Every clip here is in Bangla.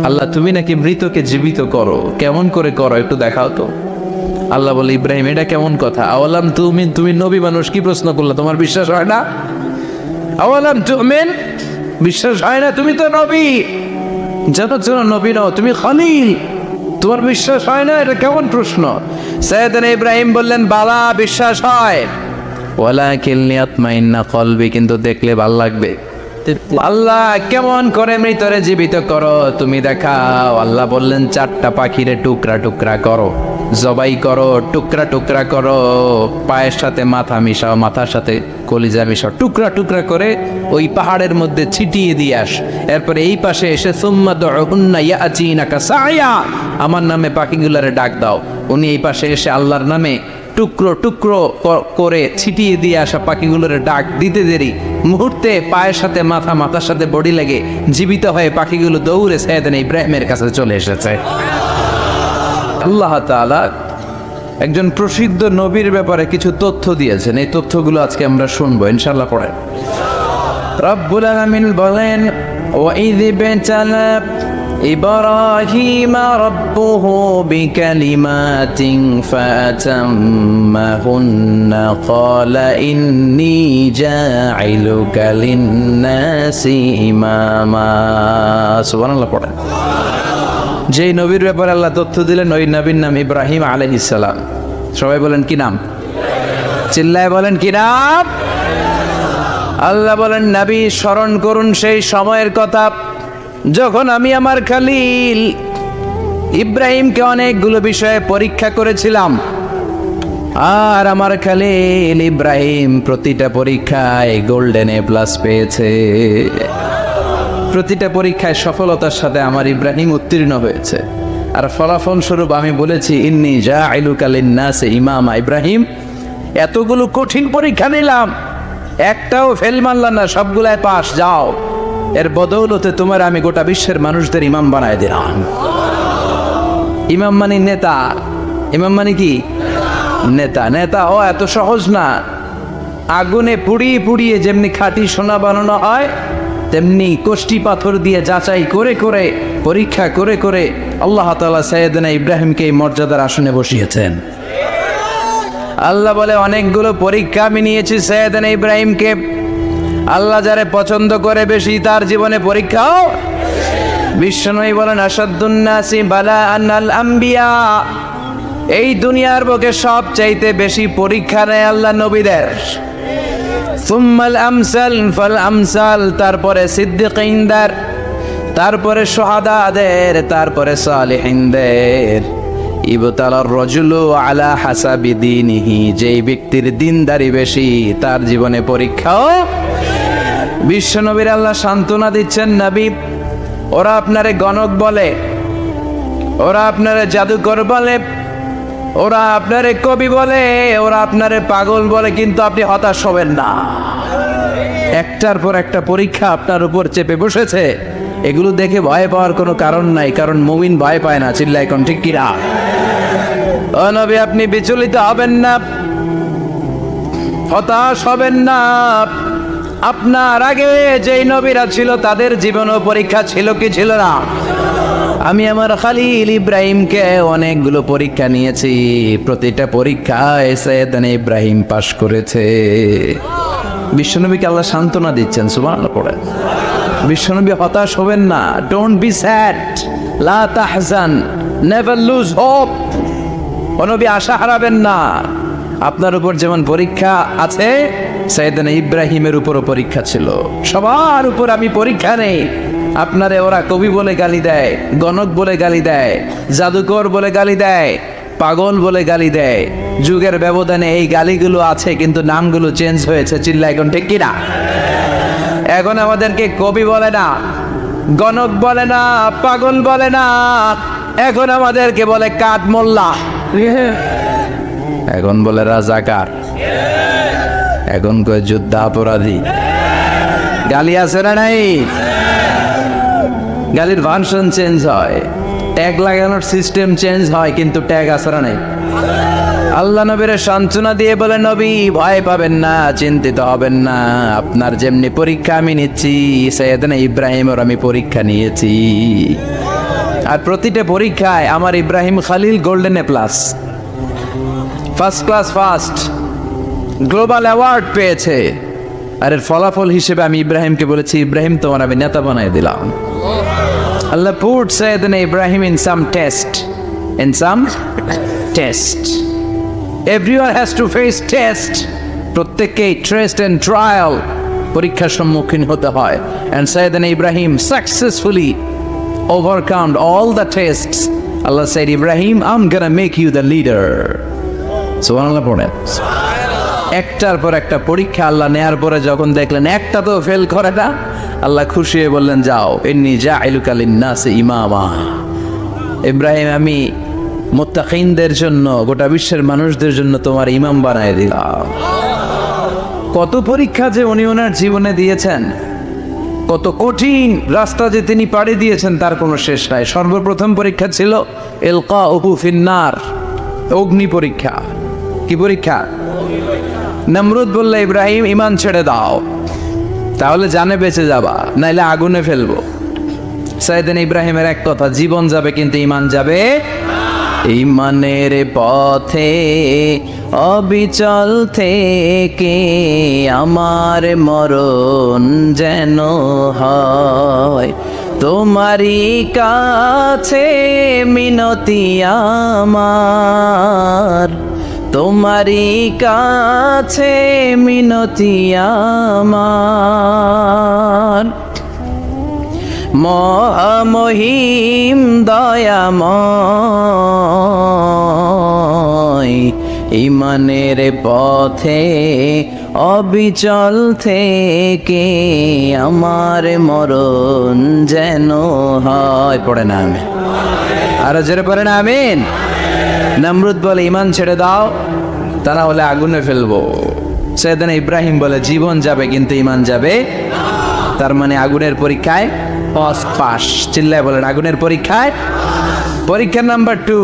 আল্লাহ তুমি নাকি মৃতকে জীবিত করো, কেমন করে করো একটু দেখাও তো। আল্লাহ বলে ইব্রাহিম এটা কেমন কথা, আওয়ালাম তুমি নবী মানুষ কি প্রশ্ন করলে, তোমার বিশ্বাস হয় না? আওয়ালাম তুমিন, বিশ্বাস হয় না? তুমি তো নবী, জানো নবী নও, তুমি খলিল, তোমার বিশ্বাস হয় না? এটা কেমন প্রশ্ন? সাইয়েদনা ইব্রাহিম বললেন বালা, বিশ্বাস হয়, ওয়ালাকিন লিয়াতমাইন্না কলবি, কিন্তু দেখলে ভালো লাগবে। আল্লাহ কেমন করে মৃতরে জীবিত করো তুমি দেখাও। আল্লাহ বললেন চারটা পাখিরে টুকরা টুকরা করো, জবাই করো, টুকরা টুকরা করো, পায়ের সাথে মাথা মিশাও, মাথার সাথে কলিজা মিশাও, টুকরা টুকরা করে ওই পাহাড়ের মধ্যে ছিটিয়ে দিয়ে আস। এরপরে এই পাশে এসে সুম্মা দুউহুন্না ইয়াতিনাকা সায়া, আমার নামে পাখিগুলারে ডাক দাও। উনি এই পাশে এসে আল্লাহর নামে টুকরো টুকরো করে ছিটিয়ে দিয়ে আসা পাখিগুলোর ডাক দিতে দেরি মুহূর্তে পায়ের সাথে মাথা, মাথার সাথে বডি লেগে জীবিত হয়ে পাখিগুলো দৌড়ে সাইয়েদনা ইব্রাহিমের কাছে চলে এসেছে। আল্লাহ তাআলা একজন প্রসিদ্ধ নবীর ব্যাপারে কিছু তথ্য দিয়েছেন, এই তথ্যগুলো আজকে আমরা শুনবো ইনশাআল্লাহ। পড়ে রব্বুল আলামিন বলেন ওয়াইয ইবতালা ইব্রাহিম রাব্বুহু বিকালিমাতিন ফাতাম্মাহুন্না ক্বালা ইন্নী জাঈলুকা লিন-নাসি ইমামা। সুবহানাল্লাহ। পড়ে যেই নবীর ব্যাপারে আল্লাহ তথ্য দিলেন ওই নবীর নাম ইব্রাহিম আলাইহিস সালাম। সবাই বলেন কি নাম? চিল্লায় বলেন কি নাম? আল্লাহ বলেন নবী স্মরণ করুন সেই সময়ের কথা যখন আমি আমার খলিল ইব্রাহিমকে অনেকগুলো বিষয়ে পরীক্ষা করেছিলাম, আর আমার খলিল ইব্রাহিম প্রতিটা পরীক্ষায় গোল্ডেন এ প্লাস পেয়েছে। প্রতিটা পরীক্ষায় সফলতার সাথে আমার ইব্রাহিম উত্তীর্ণ হয়েছে। আর ফলাফল স্বরূপ আমি বলেছি ইন্নী জাঈলুকা লিন-নাসি ইমামা। ইব্রাহিম এতগুলো কঠিন পরীক্ষা নিলাম, একটাও ফেল মানলাম না, সবগুলাই পাস, যাও। এর বদৌলতে তোমার আমি গোটা বিশ্বের মানুষদের ইমাম বানায় দিলাম। ইমাম মানে নেতা, ইমাম মানে কি? নেতা। নেতা ও এত সহজ না। আগুনে পুড়িয়ে পুড়িয়ে যেমনি খাঁটি সোনা বানানো হয়, তেমনি কষ্টি পাথর দিয়ে যাচাই করে করে পরীক্ষা করে করে আল্লাহ তাআলা সাইয়েদনা ইব্রাহিমকে এই মর্যাদার আসনে বসিয়েছেন। আল্লাহ বলে অনেকগুলো পরীক্ষা আমি নিয়েছি সাইয়েদনা ইব্রাহিমকে। আল্লাহ যারে পছন্দ করে বেশি তার জীবনে পরীক্ষাও। বিশ্বনবী বলেন আশাদ্দুন নাসি বালাআন আল আম্বিয়া। এই দুনিয়ার বুকে সবচাইতে বেশি পরীক্ষা নেয় আল্লাহ নবীদের। সুম্মাল আমসাল ফাল আমসাল, তারপরে সিদ্দিকিনদের, তারপরে শুহাদাদের, তারপরে সালিহিনদের। ইবতালার রাজুলু আলা হাসাবি দীনিহি, যেই ব্যক্তির দিনদারি বেশি তার জীবনে পরীক্ষাও। বিশ্বনবীর আল্লাহ সান্ত্বনা দিচ্ছেন নবী, ওরা আপনারে গণক বলে, ওরা আপনারে জাদুকর বলে, ওরা আপনারে কবি বলে, ওরা আপনারে পাগল বলে, কিন্তু আপনি হতাশ হবেন না। একটার পর একটা পরীক্ষা আপনার উপর চেপে বসেছে, এগুলো দেখে ভয় পাওয়ার কোনো কারণ নাই, কারণ মুমিন ভয় পায় না। চিল্লায় কোন ঠিক কিনা? ও নবী আপনি বিচলিত হবেন না, হতাশ হবেন না। আপনার আগে যেই নবীরা ছিল তাদের জীবনও পরীক্ষা ছিল কি ছিল না? আমি আমার খলিল ইব্রাহিমকে অনেকগুলো পরীক্ষা নিয়েছি, প্রতিটা পরীক্ষায় সাইয়েদনা ইব্রাহিম পাশ করেছে। বিশ্বনবীকে আল্লাহ সান্ত্বনা দিচ্ছেন। সুবহানাল্লাহ। পড়েন বিশ্বনবী হতাশ হবেন না, ডোন্ট বি স্যাড, লা তাহজান, নেভার লুজ হোপ। ও নবী আশা হারাবেন না। আপনার উপর যেমন পরীক্ষা আছে, সাইয়েদনা ইব্রাহিমের উপরও পরীক্ষা ছিল। সবার উপর আমি পরীক্ষা নেই। আপনারে ওরা কবি বলে গালি দেয়, গণক বলে গালি দেয়, জাদুকর বলে গালি দেয়, পাগল বলে গালি দেয়। যুগের ব্যবধানে এই গালিগুলো আছে, কিন্তু নামগুলো চেঞ্জ হয়েছে। চিল্লা এখন ঠিক কিনা? এখন আমাদেরকে কবি বলে না, গণক বলে না, পাগল বলে না, এখন আমাদেরকে বলে কাঠ মোল্লা, এখন বলে রাজাকার, এখন কয় যুদ্ধাপরাধী। গালি আছে না নাই? গালির ভার্সন চেঞ্জ হয়, ট্যাগ লাগানোর সিস্টেম চেঞ্জ হয়, কিন্তু ট্যাগ আছে না নাই? আল্লাহ নবীর সান্ত্বনা দিয়ে বলে নবী ভয় পাবেন না, চিন্তিত হবেন না। আপনার যেমনি পরীক্ষা আমি নিচ্ছি, সাইয়েদনা ইব্রাহিমের আমি পরীক্ষা নিয়েছি। আর প্রতিটা পরীক্ষায় আমার Ibrahim Khalil golden A plus, first class first, global award পেয়েছে। আর এর ফলাফল হিসেবে আমি ইব্রাহিমকে বলেছি, ইব্রাহিম তোমার আমি নেতা বানাই দিলাম। Allah put Sayyidina Ibrahim in some test. In some test. Everyone has to face test. প্রত্যেককেই test and trial পরীক্ষার সম্মুখীন হতে হয়। And Sayyidina Ibrahim successfully overcome all the tests. Allah said, Ibrahim, I'm gonna make you the leader. সুবহানাল্লাহ পড়েন। একটার পর একটা পরীক্ষা আল্লাহ নেয়ার পরে যখন দেখলেন একটা তো ফেল করে না, আল্লাহ খুশি হয়ে বললেন, যাও, ইন্নী জাইলুকা লিন-নাসি ইমামা। ইব্রাহিম, আমি মুত্তাকিনদের জন্য, গোটা বিশ্বের মানুষদের জন্য তোমার ইমাম বানায় দিলাম। কত পরীক্ষা যে উনি ওনার জীবনে দিয়েছেন, কত কঠিন রাস্তা যে তিনি পাড়ি দিয়েছেন তার কোনো শেষ নাই। সর্বপ্রথম পরীক্ষা ছিল ইলকাউহু ফিন-নার, অগ্নি পরীক্ষা। কি পরীক্ষা? নমরুদ বলল, ইব্রাহিম ঈমান ছেড়ে দাও, তাহলে জানে বেঁচে যাবা, নাইলে আগুনে ফেলবো। সাইয়েদনা ইব্রাহিমের এক কথা, জীবন যাবে কিন্তু ঈমান যাবে। ঈমানের পথে অবিচল থেকে আমার মরণ যেন হয়, তোমারই কাছে মিনতি আমার, তোমারই কাছে মিনতি আমার। মহামহিম দয়াময়, ঈমানের পথে অবিচল থেকে আমার মরণ যেন হয়। পড়ে না আমিন, আরো জোরে পড়ে না আমিন। নমরুদ বলে, ঈমান ছেড়ে দাও, তা না হলে আগুনে ফেলবো। সাইয়েদনা ইব্রাহিম বলে, জীবন যাবে কিন্তু ঈমান যাবে। তার মানে আগুনের পরীক্ষায় পাস। চিল্লায় বলেন, আগুনের পরীক্ষায়। পরীক্ষা নাম্বার 2,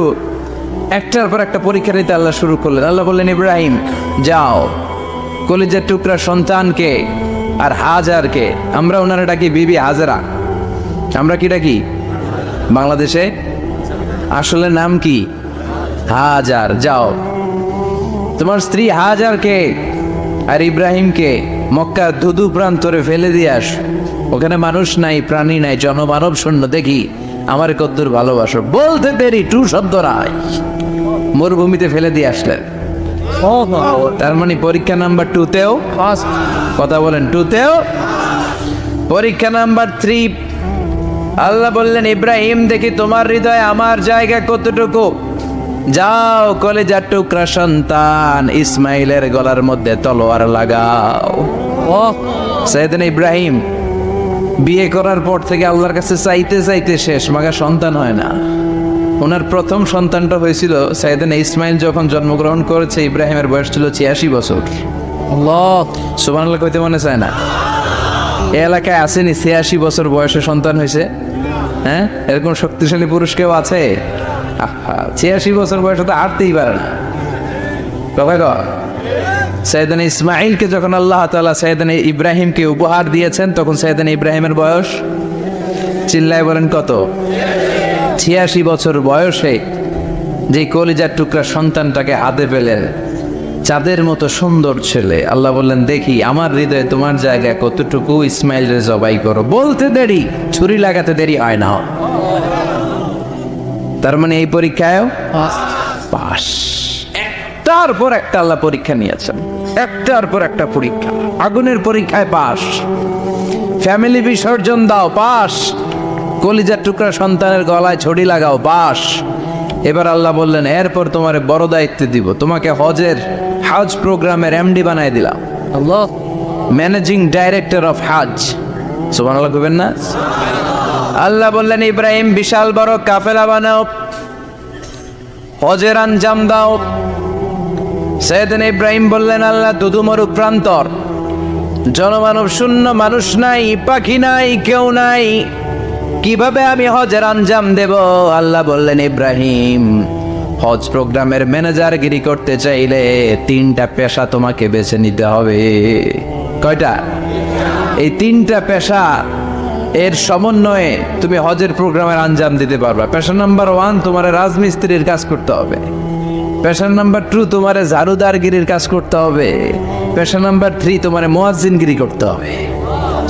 একটার পর একটা পরীক্ষা নিতে আল্লাহ শুরু করলেন। আল্লাহ বললেন, ইব্রাহিম যাও, কলিজার টুকরা সন্তানকে আর হাজারকে, আমরা ওনারা ডাকি বিবি হাজেরা, আমরা কি ডাকি বাংলাদেশে, আসলে নাম কি হাজার, যাও তোমার স্ত্রী হাজারকে আর ইব্রাহিমকে মক্কার ধুধু প্রান্তরে ফেলে দিয়ে আস। ওখানে মানুষ নাই, প্রাণী নাই, জনমানব শূন্য, দেখি আমার কদ্দুর ভালোবাসো। বলতে দেরি, টু শব্দ নাই, মরুভূমিতে ফেলে দিয়ে আসলেন। তার মানে পরীক্ষা নাম্বার 2তেও কথা বলেন, 2তেও। পরীক্ষা নাম্বার 3, আল্লাহ বললেন, ইব্রাহিম দেখি তোমার হৃদয়ে আমার জায়গা কতটুকু, যাও কলিজার টুকরা সন্তান ইসমাইলের গলার মধ্যে তলোয়ার লাগাও। সাইয়েদনা ইব্রাহিম বিয়ে করার পর থেকে আল্লাহর কাছে চাইতে চাইতে শেষ, মাগা সন্তান হয় না। ওনার প্রথম সন্তানটা হয়েছিল সাইয়েদনা ইসমাইল যখন জন্মগ্রহণ করেছে, ইব্রাহিমের বয়স ছিল 86 বছর। আল্লাহ সুবহানাল্লাহ কইতে মনে চায় না। এই এলাকায় আসেনি 86 বছর বয়সে সন্তান হয়েছে? হ্যাঁ, এরকম শক্তিশালী পুরুষ কেউ আছে? 86 বছর বয়সে তো হাঁটতেই পারে না। সাইয়েদনা ইসমাইলকে যখন আল্লাহ তাআলা সাইয়েদনা ইব্রাহিমকে উপহার দিয়েছেন, তখন সাইয়েদনা ইব্রাহিমের বয়স, চিল্লায় বলেন কত? 86 বছর বয়সে যে কলিজার টুকরা সন্তানটাকে হাতে পেলেন, চাঁদের মতো সুন্দর ছেলে। আল্লাহ বললেন, দেখি আমার হৃদয়ে তোমার জায়গা কতটুকু, ইসমাইলরে জবাই করো। বলতে দেরি, ছুরি লাগাতে দেরি হয় না। তার মানে এই পরীক্ষায় পাস। একটার পর একটা আল্লাহ পরীক্ষা নিয়েছেন, একটার পর একটা পরীক্ষা। আগুনের পরীক্ষায় পাস, ফ্যামিলি বিসর্জন দাও, পাস। কলিজার টুকরা সন্তানের গলায় ছড়ি লাগাও, পাস। এবার আল্লাহ বললেন, এরপর তোমার বড় দায়িত্ব দিব, তোমাকে হজ প্রোগ্রামের এমডি বানায় দিলাম। আল্লাহ, ম্যানেজিং ডাইরেক্টর অফ হজ। সুবহানাল্লাহ কইবেন না? আল্লাহ বললেন, ইব্রাহিম বিশাল বড় কাফেলা বানাও, হজের আঞ্জাম দাও। সাইয়েদনা ইব্রাহিম বললেন, আল্লাহ দুদুমরু প্রান্তর, জনমানব শূন্য, মানুষ নাই, পাখি নাই, কেউ নাই, কিভাবে আমি হজের আঞ্জাম দেব? আল্লাহ বললেন, ইব্রাহিম হজ প্রোগ্রামের ম্যানেজারগিরি করতে চাইলে 3টা পেশা তোমাকে বেছে নিতে হবে। কয়টা? এই 3টা পেশা এর সমন্বয়ে তুমি হজের প্রোগ্রামের আঞ্জাম দিতে পারবা। পেশা নাম্বার 1 তোমার রাজমিস্ত্রির কাজ করতে হবে। পেশা নাম্বার 2 তোমার ঝাড়ুদারগিরির কাজ করতে হবে। পেশা নাম্বার 3 তোমার মুয়াজ্জিনগিরি করতে হবে।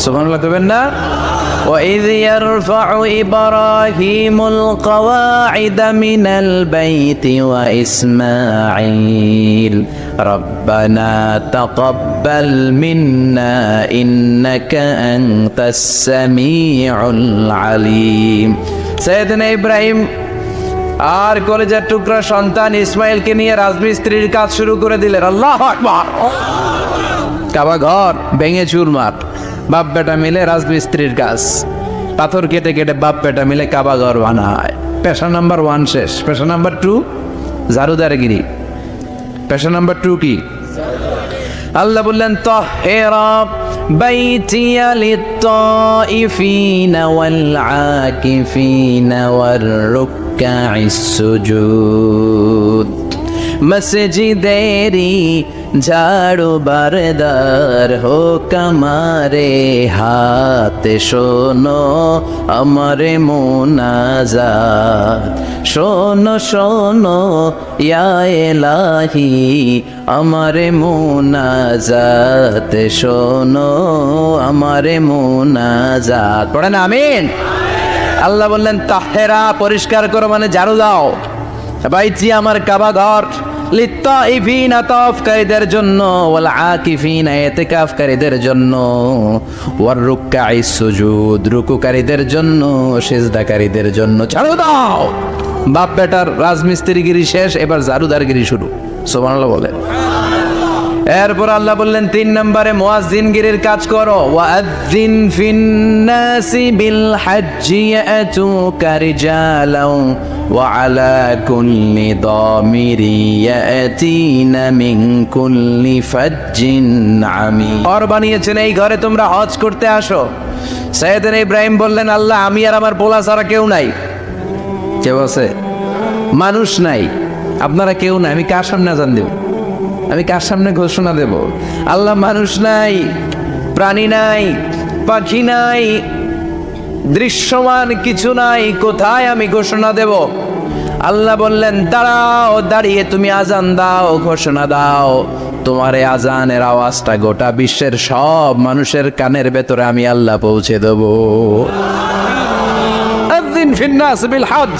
সুবহানাল্লাহ কইবেন না? وَإِذْ يَرْفَعُ إِبْرَاهِيمُ الْقَوَاعِدَ مِنَ الْبَيْتِ وَإِسْمَاعِيلُ رَبَّنَا تَقَبَّلْ مِنَّا إِنَّكَ أَنْتَ السَّمِيعُ الْعَلِيمُ। সাইয়েদনা ইব্রাহিম আর কলেজের টুকরা সন্তান ইসমাইলকে নিয়ে রাজমিস্ত্রির কাজ শুরু করে দিলেন। আল্লাহু আকবার। কাবা ঘর ভেঙে চুরমার, বাপ বেটা মিলে রাজমিস্ত্রির কাজ, পাথর কেটে কেটে বাপ বেটা মিলে কাবা ঘর বানায়। পেশা নাম্বার 1 শেষ। পেশা নাম্বার 2 ঝাড়ুদারগিরি। পেশা নাম্বার 2 কি? আল্লাহ বললেন তাহহিরা বাইতিয়া লিত-তাইফিনা ওয়াল আকিফিনা ওয়ার রুকআইস সুজুদ। মসজিদেরি ঝাড়ু বারদার হোক আমারে হাতে, শোনো আমারে মুনাজাত, শোনো শোনো ইয়া ইলাহি আমারে মুনাজাত, শোনো আমারে মুনাজাত। পড়েন আমিন। আল্লাহ বললেন তাহহিরা পরিষ্কার করো, মানে ঝাড়ু দাও। বাইতি আমার কাবা ঘর, লিত্তাইফিনা তাওয়াফকারীদের জন্য, ওয়াল আকিফিনা ইতিকাফকারীদের জন্য, ওয়ার রুকআইস সুজুদ রুকুকারীদের জন্য, সিজদাকারীদের জন্য। ঝাড়ু দাও। বাপ বেটার রাজমিস্ত্রিগিরি শেষ, এবার ঝাড়ুদারগিরি শুরু। সুবহানাল্লাহ বলেন। এরপর আল্লাহ বললেন 3 নম্বরে মুয়াজ্জিনগিরির কাজ করো। ওয়াজ্জিন ফিন্নাসি বিল হজ্জি ইয়াতুকা রিজালাও ওয়া আলা কুল্লি দামিরি ইয়াতিনা মিন কুল্লি ফাজ্জিন আমিক। ঘর বানিয়েছেন, এই ঘরে তোমরা হজ করতে আসো। সাইয়েদনা ইব্রাহিম বললেন আল্লাহ আমি আর আমার পোলা ছাড়া কেউ নাই। কেউ আছে? মানুষ নাই, আপনারা কেউ নাই, আমি কার সামনে আযান দেব? আমি কার সামনে ঘোষণা দেব? আল্লাহ মানুষ নাই, প্রাণী নাই, পাখি নাই, দৃশ্যমান কিছু নাই, কোথায় আমি ঘোষণা দেব? আল্লাহ বললেন দাঁড়াও, দাঁড়িয়ে তুমি আজান দাও, ঘোষণা দাও। তোমার এই আজানের আওয়াজটা গোটা বিশ্বের সব মানুষের কানের ভেতরে আমি আল্লাহ পৌঁছে দেব। আযিন ফিন্নাস বিল হজ,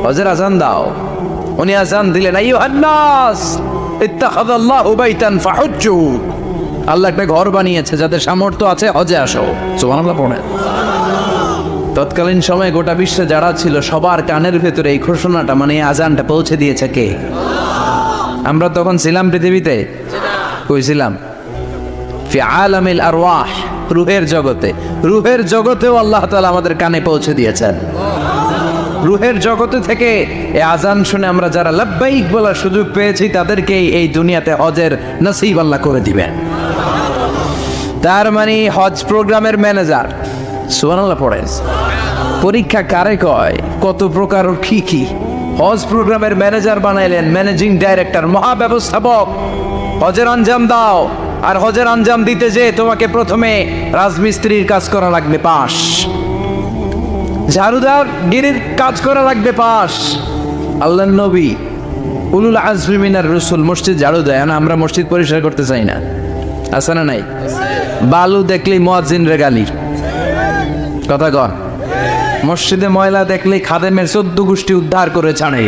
হজের আজান দাও। উনি আজান দিলেন আইয়ুহান নাস ইত্তাখাযাল্লাহু বাইতান ফাহুজ্জু। আল্লাহ একটা ঘর বানিয়েছে, যাদের সামর্থ্য আছে হজে আসো। সুবহানাল্লাহ পড়েন। তৎকালীন সময়ে গোটা বিশ্বে যারা ছিল সবার কানের ভেতরে এই ঘোষণাটা, মানে এই আজানটা পৌঁছে দিয়েছে কে? আমরা তখন ছিলাম পৃথিবীতে? কই ছিলাম? ফি আলামিল আরওয়াহ, রূহের জগতে। রূহের জগতেও আল্লাহ তাআলা আমাদের কানে পৌঁছে দিয়েছেন। রূহের জগতে থেকে এই আজান শুনে আমরা যারা লাব্বাইক বলার সুযোগ পেয়েছি, তাদেরকে এই দুনিয়াতে হজের নসিব আল্লাহ করে দিবেন। তার মানে হজ প্রোগ্রামের ম্যানেজার। সুবহানাল্লাহ পড়েন। পরীক্ষা কারে কয়? কত প্রকার কি কি। হজ প্রোগ্রামের ম্যানেজার বানাইলেন, ম্যানেজিং ডাইরেক্টর, মহাব্যবস্থাপক। হজের আঞ্জাম দাও, আর হজের আঞ্জাম দিতে যে তোমাকে প্রথমে রাজমিস্ত্রির কাজ করা লাগবে পাস, ঝাড়ুদারগিরির কাজ করা লাগবে পাস। আল্লাহর নবী উলুল আজমি মিনার রাসূল মসজিদ ঝাড়ু দেয় না, আমরা মসজিদ পরিষ্কার করতে চাই না। আছে না নাই? বালু দেখলেই মুয়াজ্জিনরে গালি। কথা কন। মসজিদে ময়লা দেখলেই খাদেমের 14 গোষ্ঠী উদ্ধার করে ছাড়ে,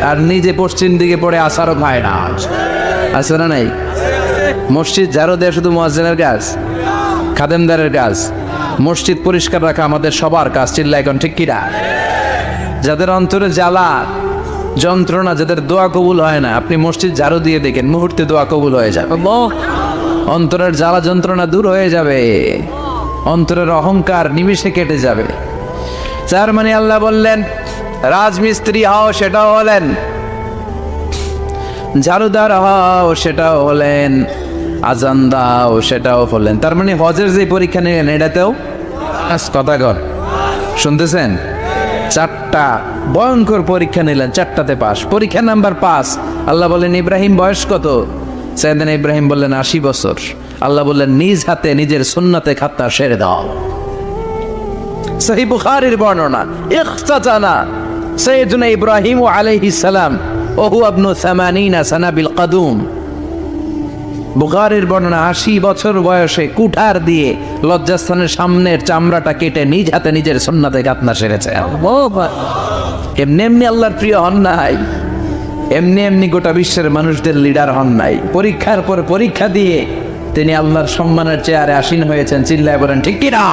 আর নিজে পশ্চিম দিকে পড়ে আসারও খায় না। আছে না নাই? মসজিদ ঝাড়ু দেয় শুধু মুয়াজ্জিনের কাজ, খাদেমদারের কাজ। মসজিদ পরিষ্কার রাখা আমাদের সবার কাজ। চিল্লায় এখন ঠিক কিনা? যাদের অন্তরে জ্বালা যন্ত্রণা, যাদের দোয়া কবুল হয় না, আপনি মসজিদ ঝাড়ু দিয়ে দেখেন মুহূর্তে দোয়া কবুল হয়ে যাবে। অন্তরের জ্বালা যন্ত্রণা দূর হয়ে যাবে, অন্তরের অহংকার নিমিষে কেটে যাবে। তার মানে আল্লাহ বললেন রাজমিস্ত্রি হও, সেটাও হলেন। ঝাড়ুদার হও, সেটাও হলেন। আজান দাও, সেটাও হলেন। তার মানে হজের যে পরীক্ষা নিলেন এটাতেও কথা কর। শুনতেছেন? 4টা ভয়ঙ্কর পরীক্ষা নিলেন, 4টাতে পাস। পরীক্ষা নাম্বার 5। আল্লাহ বললেন ইব্রাহিম বয়স কত? সাইয়েদনা ইব্রাহিম বললেন 80 বছর। আল্লাহ বললেন নিজ হাতে নিজের সুন্নতে খাত্তা সেরে দাও। সহিহ বুখারীর বর্ণনা, ইখতাতানা সাইয়্যিদুনা ইব্রাহিম আলাইহিস সালাম ওয়া হুয়া ইবনু 80 সানা বিল কাদুম। বুখারীর বর্ণনা, 80 বছর বয়সে কুঠার দিয়ে লজ্জাস্থানের সামনের চামড়াটা কেটে নিজ হাতে নিজের সুন্নাতে খাতনা সেরেছে। এমনি এমনি আল্লাহর প্রিয় হন নাই, এমনি এমনি গোটা বিশ্বের মানুষদের লিডার হন নাই। পরীক্ষার পর পরীক্ষা দিয়ে তিনি আল্লাহর সম্মানের চেয়ারে আসীন হয়েছেন। চিল্লায় বলেন ঠিক কিনা?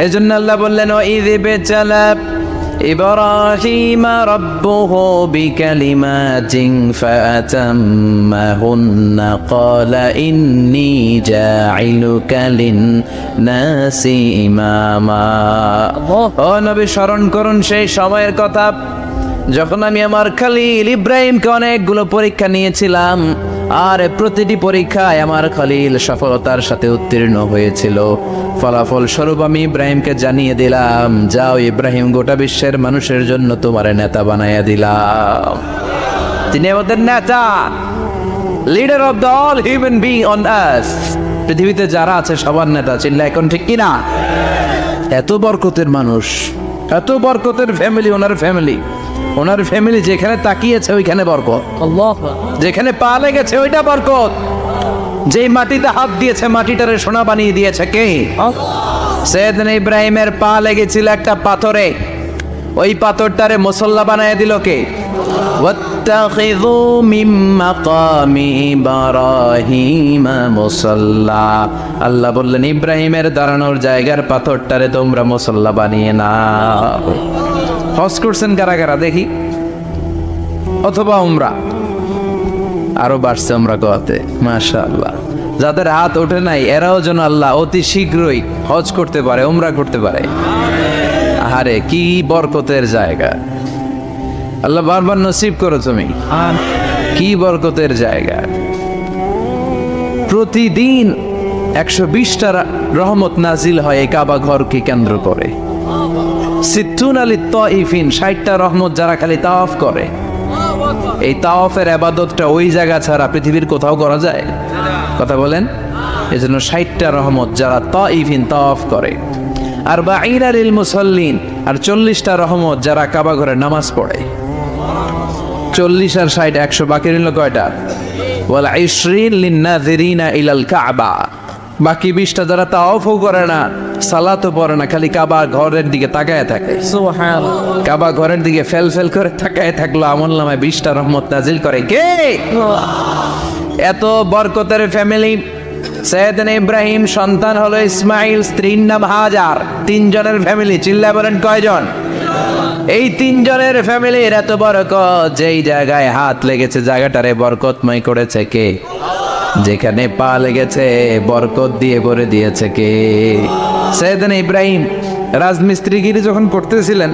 এই জন্য আল্লাহ বললেন, ওয়াইয ইবতালা ইব্রাহিমা রাব্বুহু বিকালিমাতিন ফাআতাম্মাহুন্না ক্বালা ইন্নী জাঈলুকা লিন-নাসি ইমামা। ও নবী, স্মরণ করুন সেই সময়ের কথা যখন আমি আমার খলিল ইব্রাহিমকে অনেকগুলো পরীক্ষা নিয়েছিলাম, আর প্রতিটি পরীক্ষায় আমার খলিল সফলতার সাথে উত্তীর্ণ হয়েছিল। ফলাফল স্বরূপ আমি ইব্রাহিমকে জানিয়ে দিলাম, যাও ইব্রাহিম, গোটা বিশ্বের মানুষের জন্য তোমার নেতা বানাইয়া দিলাম। তিনি আমাদের নেতা, leader of the all human being on earth. পৃথিবীতে যারা আছে সবার নেতা। চিল্লা এখন ঠিক কিনা? এত বরকতের মানুষ, এত বরকতের ফ্যামিলি, ওনার ফ্যামিলি যেখানে তাকিয়েছে ওইখানে বরকত, যেখানে পা লেগেছে ওইটা বরকত। যেই মাটিতে হাত দিয়েছে মাটিটারে সোনা বানিয়ে দিয়েছে কে? সাইয়েদনা ইব্রাহিমের পা লেগেছিল একটা পাথরে, ওই পাথরটারে মুসল্লা বানিয়ে দিল কে? ওয়াত্তাখিযু মিন মাকামি ইব্রাহিমা মুসাল্লা। আল্লাহ বললেন, ইব্রাহিমের দাঁড়ানোর জায়গার পাথরটারে তোমরা মুসল্লা বানিয়ে নাও। হজ করছেন কারা কারা দেখি? অথবা উমরা? আরো বাড়ছে উমরা করতে, মাশাআল্লাহ। যাদের হাত ওঠে নাই এরাও যেন আল্লাহ অতি শীঘ্রই হজ করতে পারে, উমরা করতে পারে। আরে কি বরকতের জায়গা! আল্লাহ বারবার নসিব করো তুমি। কি বরকতের জায়গা! প্রতিদিন 120টা রহমত নাজিল হয় এই কাবা ঘরকে কেন্দ্র করে। 60টা রহমত যারা খালি তাওয়াফ করে। এই তাওয়াফের ইবাদতটা ওই জায়গা ছাড়া পৃথিবীর কোথাও করা যায়? কথা বলেন। এজন্য 60টা রহমত যারা তাওয়াফ করে। আর বাঈনা লিল মুসাল্লিন, আর 40টা রহমত যারা কাবা ঘরে নামাজ পড়ে। 40 আর 60 100, বাকি রইল কয়টা? ওয়াল 20 লিন-নাযিরিনা ইলাল কাবা। বাকি 20টা যারা তাওয়াফও করে না, সালাতও পড়ে না, খালি কাবা ঘরের দিকে তাকায় থাকে। সুবহানাল্লাহ। কাবা ঘরের দিকে ফেল ফেল করে তাকায় থাকলো, আমলনামায় 20টা রহমত নাজিল করে কে? এত বরকতের ফ্যামিলি। সাইয়েদনা ইব্রাহিম সন্তান হলো ইসমাইল, স্ত্রীর নাম হাজার। 3 জনের ফ্যামিলি। চিল্লায় বলেন কয়জন? এই 3 জনের ফ্যামিলির এত বরকত, যেই জায়গায় হাত লেগেছে জায়গাটারে বরকতময় করেছে কে? যেখানে পা লেগেছে বরকত দিয়ে ভরে দিয়েছে কে? সাইয়েদনা ইব্রাহিম রাজমিস্ত্রিগিরি যখন করতেছিলেন,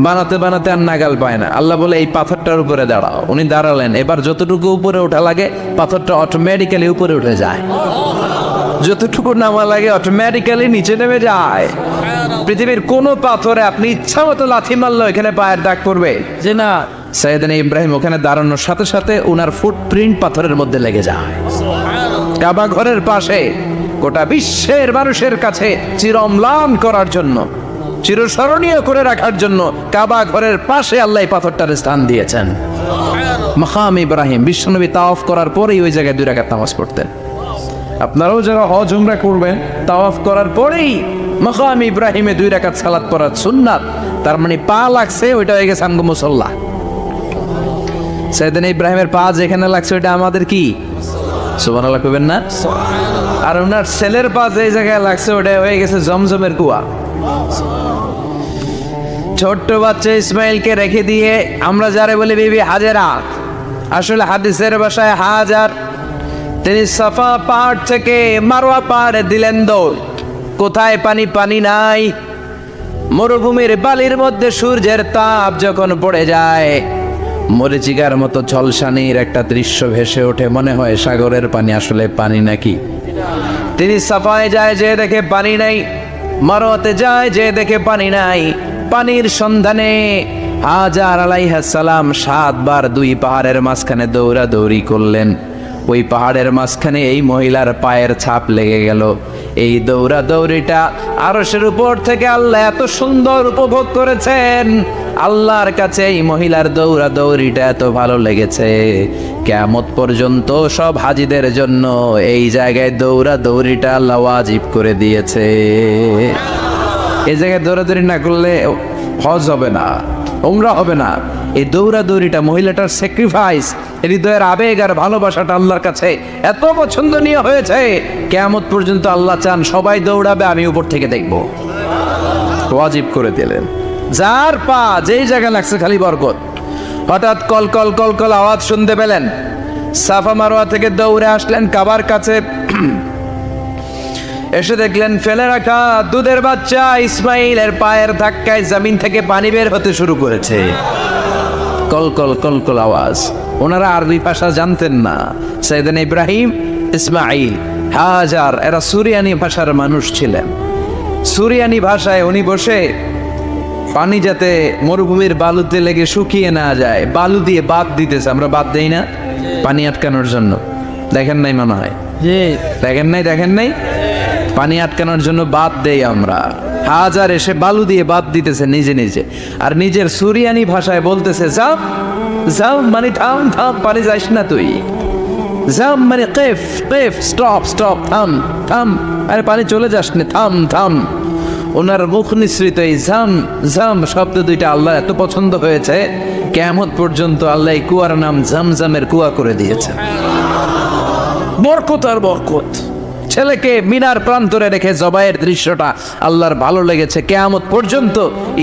বানাতে বানাতে আর নাগাল পায় না। আল্লাহ বলে, এই পাথরটার উপরে দাঁড়াও। উনি দাঁড়ালেন। এবার যতটুকু উপরে ওঠা লাগে পাথরটা অটোমেটিক্যালি উপরে উঠে যায়, যতটুকু নামা লাগে অটোমেটিক্যালি নিচে নেমে যায়। পৃথিবীর কোন পাথরে আপনি ইচ্ছা মতো লাথি মারলো এখানে পায়ের দাগ পড়বে যে না? সাইয়েদনা ইব্রাহিম ওখানে দাঁড়ানোর সাথে সাথে ওনার ফুটপ্রিন্ট পাথরের মধ্যে লেগে যায়। কাবা ঘরের পাশে গোটা বিশ্বের মানুষের কাছে চিরম্লান করার জন্য, চিরস্মরণীয় করে রাখার জন্য কাবা ঘরের পাশে আল্লাহ পাথরটার স্থান দিয়েছেন। মাকাম ইব্রাহিম। বিশ্বনবী তাওয়াফ করার পরেই ওই জায়গায় 2 রাকাত নামাজ পড়তেন। আপনারাও যারা হজ উমরা করবেন, তাওয়াফ করার পরেই মাকাম ইব্রাহিমে 2 রাকাত সালাত পড়া সুন্নাত। তার মানে পা লাগছে, ওইটা হয়ে গেছে আমগো মুসাল্লা। সাইয়েদনা ইব্রাহিমের পা যেখানে লাগছে ওইটা আমাদের কি? সুবহানাল্লাহ কইবেন না? আর ওনার ছেলের পা যে জায়গায় লাগছে ওটা হয়ে গেছে জমজমের কুয়া। ছোট্ট বাচ্চা ইসমাইলকে রেখে দিয়ে আমরা যারে বলি বিবি হাজেরা, আসলে হাদিসের ভাষায় হাজার। তিনি সাফা পাহাড় থেকে মারওয়া পাহাড়ে দিলেন দৌড়। কোথায় পানি? পানি নাই। মরুভূমির বালির মধ্যে সূর্যের তাপ যখন পড়ে যায়, মরিচিকার মতো ঝলসানির একটা দৃশ্য ভেসে ওঠে, মনে হয় সাগরের পানি, আসলে পানি নাকি। তিনি সাফায় যায়, যে দেখে পানি নাই। মারওয়াতে যায়, যে দেখে পানি নাই। পানির সন্ধানে হাজার আলাইহিস সালাম 7 বার 2 পাহাড়ের মাঝখানে দৌড়াদৌড়ি করলেন। ওই পাহাড়ের মাঝখানে এই মহিলার পায়ের ছাপ লেগে গেল। এই দৌড়াদৌড়িটা আরশের উপর থেকে আল্লাহ এত সুন্দর উপভোগ করেছেন। আল্লাহর কাছে এই মহিলার দৌড়াদৌড়িটা এত ভালো লেগেছে, কিয়ামত পর্যন্ত সব হাজীদের জন্য এই জায়গায় দৌড়াদৌড়িটা আল্লাহ ওয়াজিব করে দিয়েছে। এই জায়গায় দৌড়াদৌড়ি না করলে হজ হবে না, উমরা হবে না। এই দৌড়াদৌড়িটা, মহিলাটার স্যাক্রিফাইস, হৃদয়ের আবেগ আর ভালোবাসাটা আল্লাহর কাছে এত পছন্দনীয় হয়েছে, কিয়ামত পর্যন্ত আল্লাহ চান সবাই দৌড়াবে, আমি উপর থেকে দেখব। ওয়াজিব করে দিলেন। যার পা যেই জায়গায় লাগছে খালি বরকত। হঠাৎ কল কল কল কল আওয়াজ শুনতে পেলেন, সাফা মারোয়া থেকে দৌড়ে আসলেন কাবার কাছে। এসে দেখলেন ফেলে রাখা দুধের বাচ্চা ইসমাইলের পায়ের ধাক্কায় জমিন থেকে পানি বের হতে শুরু করেছে। কল কল কল কল আওয়াজ। ওনারা আরবি ভাষা জানতেন না। সাইয়েদনা ইব্রাহিম, ইসমাইল, হাজার এরা সুরিয়ানি ভাষার মানুষ ছিলেন। সুরিয়ানি ভাষায় উনি বসে পানি যাতে মরুভূমির বালুতে লেগে শুকিয়ে না যায়, বালু দিয়ে বাঁধ দিতেছে। আমরা বাঁধ দেই না পানি আটকানোর জন্য? দেখেন নাই মনে হয়? দেখেন নাই পানি আটকানোর জন্য বাঁধ দেই আমরা। হাজার এসে বালু দিয়ে বাঁধ দিতেছে নিজে নিজে, আর নিজের সুরিয়ানি ভাষায় বলতেছে যাও যাও, মানে থাম থাম, পানি যাইস না তুই। যাও মানে কেফ কেফ, স্টপ স্টপ, থাম থাম, আরে পানি চলে যাস না, থাম থাম। ওনার মুখ নিঃসৃত এই ঝাম ঝাম শব্দ দুইটা আল্লাহ এত পছন্দ হয়েছে, কিয়ামত পর্যন্ত আল্লাহ এই কুয়ার নাম ঝমঝমের কুয়া করে দিয়েছে। বরকত আর বরকত। ছেলেকে মিনার প্রান্তরে রেখে জবাইয়ের দৃশ্যটা আল্লাহর ভালো লেগেছে। কিয়ামত পর্যন্ত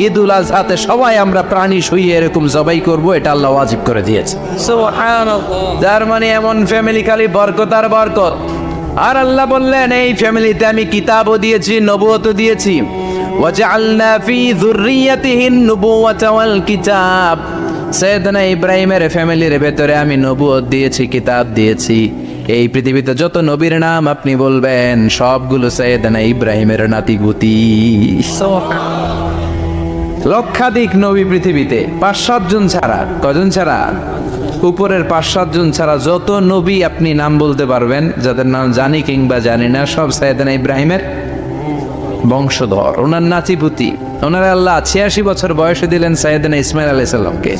ঈদুল আজহাতে সবাই আমরা প্রাণী শুইয়ে এরকম জবাই করব, এটা আল্লাহ ওয়াজিব করে দিয়েছে। সুবহানাল্লাহ। যার মানে এমন ফ্যামিলি খালি বরকত আর বরকত। আর আল্লাহ বললেন এই ফ্যামিলিতে আমি কিতাবও দিয়েছি, নবুয়তও দিয়েছি। ওয়াজআলনা ফি যুররিয়াতিহিন নুবুওয়াতা ওয়াল কিতাব। সাইয়েদনা ইব্রাহিমের ফ্যামিলির ভেতরে আমি নবুয়ত দিয়েছি, কিতাব দিয়েছি। এই পৃথিবীতে যত নবীর নাম আপনি বলবেন সবগুলো সাইয়েদনা ইব্রাহিমের নাতিগুতি। লক্ষাধিক নবী পৃথিবীতে, 5-7 জন ছাড়া। কজন ছাড়া? উপরের 5-7 জন ছাড়া যত নবী আপনি নাম বলতে পারবেন, যাদের নাম জানি কিংবা জানি না, সব সাইয়েদনা ইব্রাহিমের বংশধর, ওনার নাতিপুতি। ওনার আল্লাহ 86 বছর বয়সে দিলেন সাইয়েদনা ইসমাইল আলাইহিস সালামকে।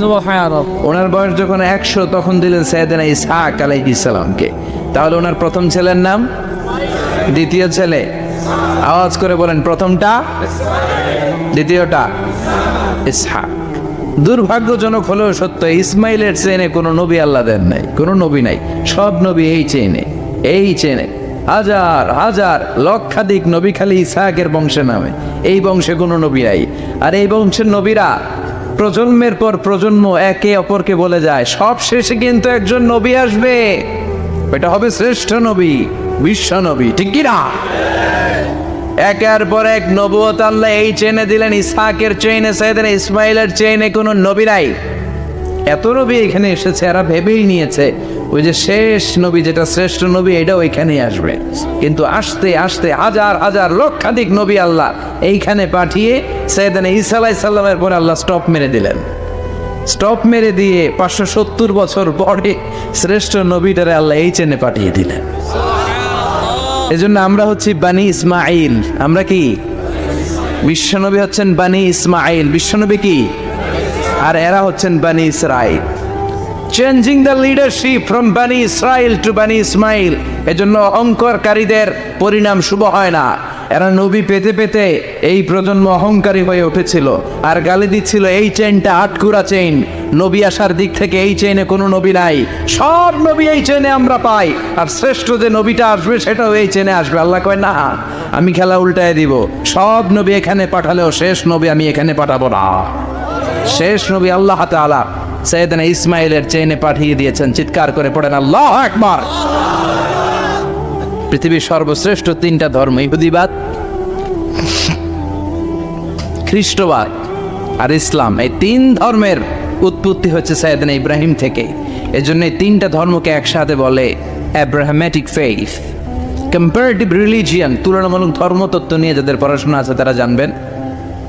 ওনার বয়স যখন 100 তখন দিলেন সাইয়েদনা ইসহাক আলাইহিস সালামকে। তাহলে ওনার প্রথম ছেলের নাম? দ্বিতীয় ছেলে? আওয়াজ করে বলেন, প্রথমটা? দ্বিতীয়টা? ইসহাক। দুর্ভাগ্যজনক হলেও সত্য, ইসমাইলের চেনে কোনো নবী আল্লাহ দেন নাই, কোনো নবী নাই। সব নবী এই চেনে হাজার হাজার লক্ষাধিক নবী খালি ইসহাকের বংশে নামে। এই বংশে কোনো নবী নাই। আর এই বংশের নবীরা প্রজন্মের পর প্রজন্ম একে অপরকে বলে যায়, সব শেষে কিন্তু একজন নবী আসবে, এটা হবে শ্রেষ্ঠ নবী, বিশ্ব নবী। ঠিক কি না? একের পর এক নবুয়ত আল্লাহ এই চেনে দিলেন। ইসহাকের চেইনে, সাইয়েদনা ইসমাইলের চেইনে কোনো নবী নাই। এত নবী এখানে এসেছে, এরা ভেবেই নিয়েছে ওই যে শেষ নবী, যেটা শ্রেষ্ঠ নবী, এটা ওইখানেই আসবে। কিন্তু আস্তে আস্তে হাজার হাজার লক্ষাধিক নবী আল্লাহ এইখানে পাঠিয়ে সাইয়েদনা ঈসা আলাইহিস সালামের পরে আল্লাহ স্টপ মেরে দিলেন। স্টপ মেরে দিয়ে 570 বছর পরে শ্রেষ্ঠ নবীটারে আল্লাহ এই চেনে পাঠিয়ে দিলেন। এজন্য আমরা হচ্ছি বানি ইসমাইল। আমরা কি? বিশ্বনবী হচ্ছেন বানি ইসমাইল, বিশ্বনবী কি? আর এরা হচ্ছেন বানি Israil. Changing the leadership from বানি ইসরাইল টু বানি ইসমাইল। এজন্য অহংকারীদের পরিণাম শুভ হয় না। এরা নবী পেতে পেতে এই প্রজন্ম অহংকারী হয়ে উঠেছিল, আর গালি দিচ্ছিল এই চেইনটা আটকুরা চেইন, নবী আসার দিক থেকে এই চেইনে কোনো নবী নাই, সব নবী এই চেইনে আমরা পাই, আর শ্রেষ্ঠ যে নবীটা আসবে সেটাও এই চেইনে আসবে। আল্লাহ কয় না, আমি খেলা উল্টায় দিব, সব নবী এখানে পাঠালেও শেষ নবী আমি এখানে পাঠাবো না। শেষ নবী আল্লাহ তাআলা সাইয়েদনা ইসমাইলের চেইনে পাঠিয়ে দিয়েছেন। চিৎকার করে পড়েন আল্লাহু আকবার। পৃথিবীর সর্বশ্রেষ্ঠ 3টা ধর্ম, ইহুদিবাদ, খ্রিস্টবাদ আর ইসলাম, এই 3 ধর্মের উৎপত্তি হচ্ছে সাইয়েদনা ইব্রাহিম থেকে। এজন্য এই 3টা ধর্মকে একসাথে বলে অ্যাব্রাহামেটিক ফেইথ। কম্পারেটিভ রিলিজিয়ান, তুলনামূলক ধর্মতত্ত্ব নিয়ে যাদের পড়াশোনা আছে তারা জানবেন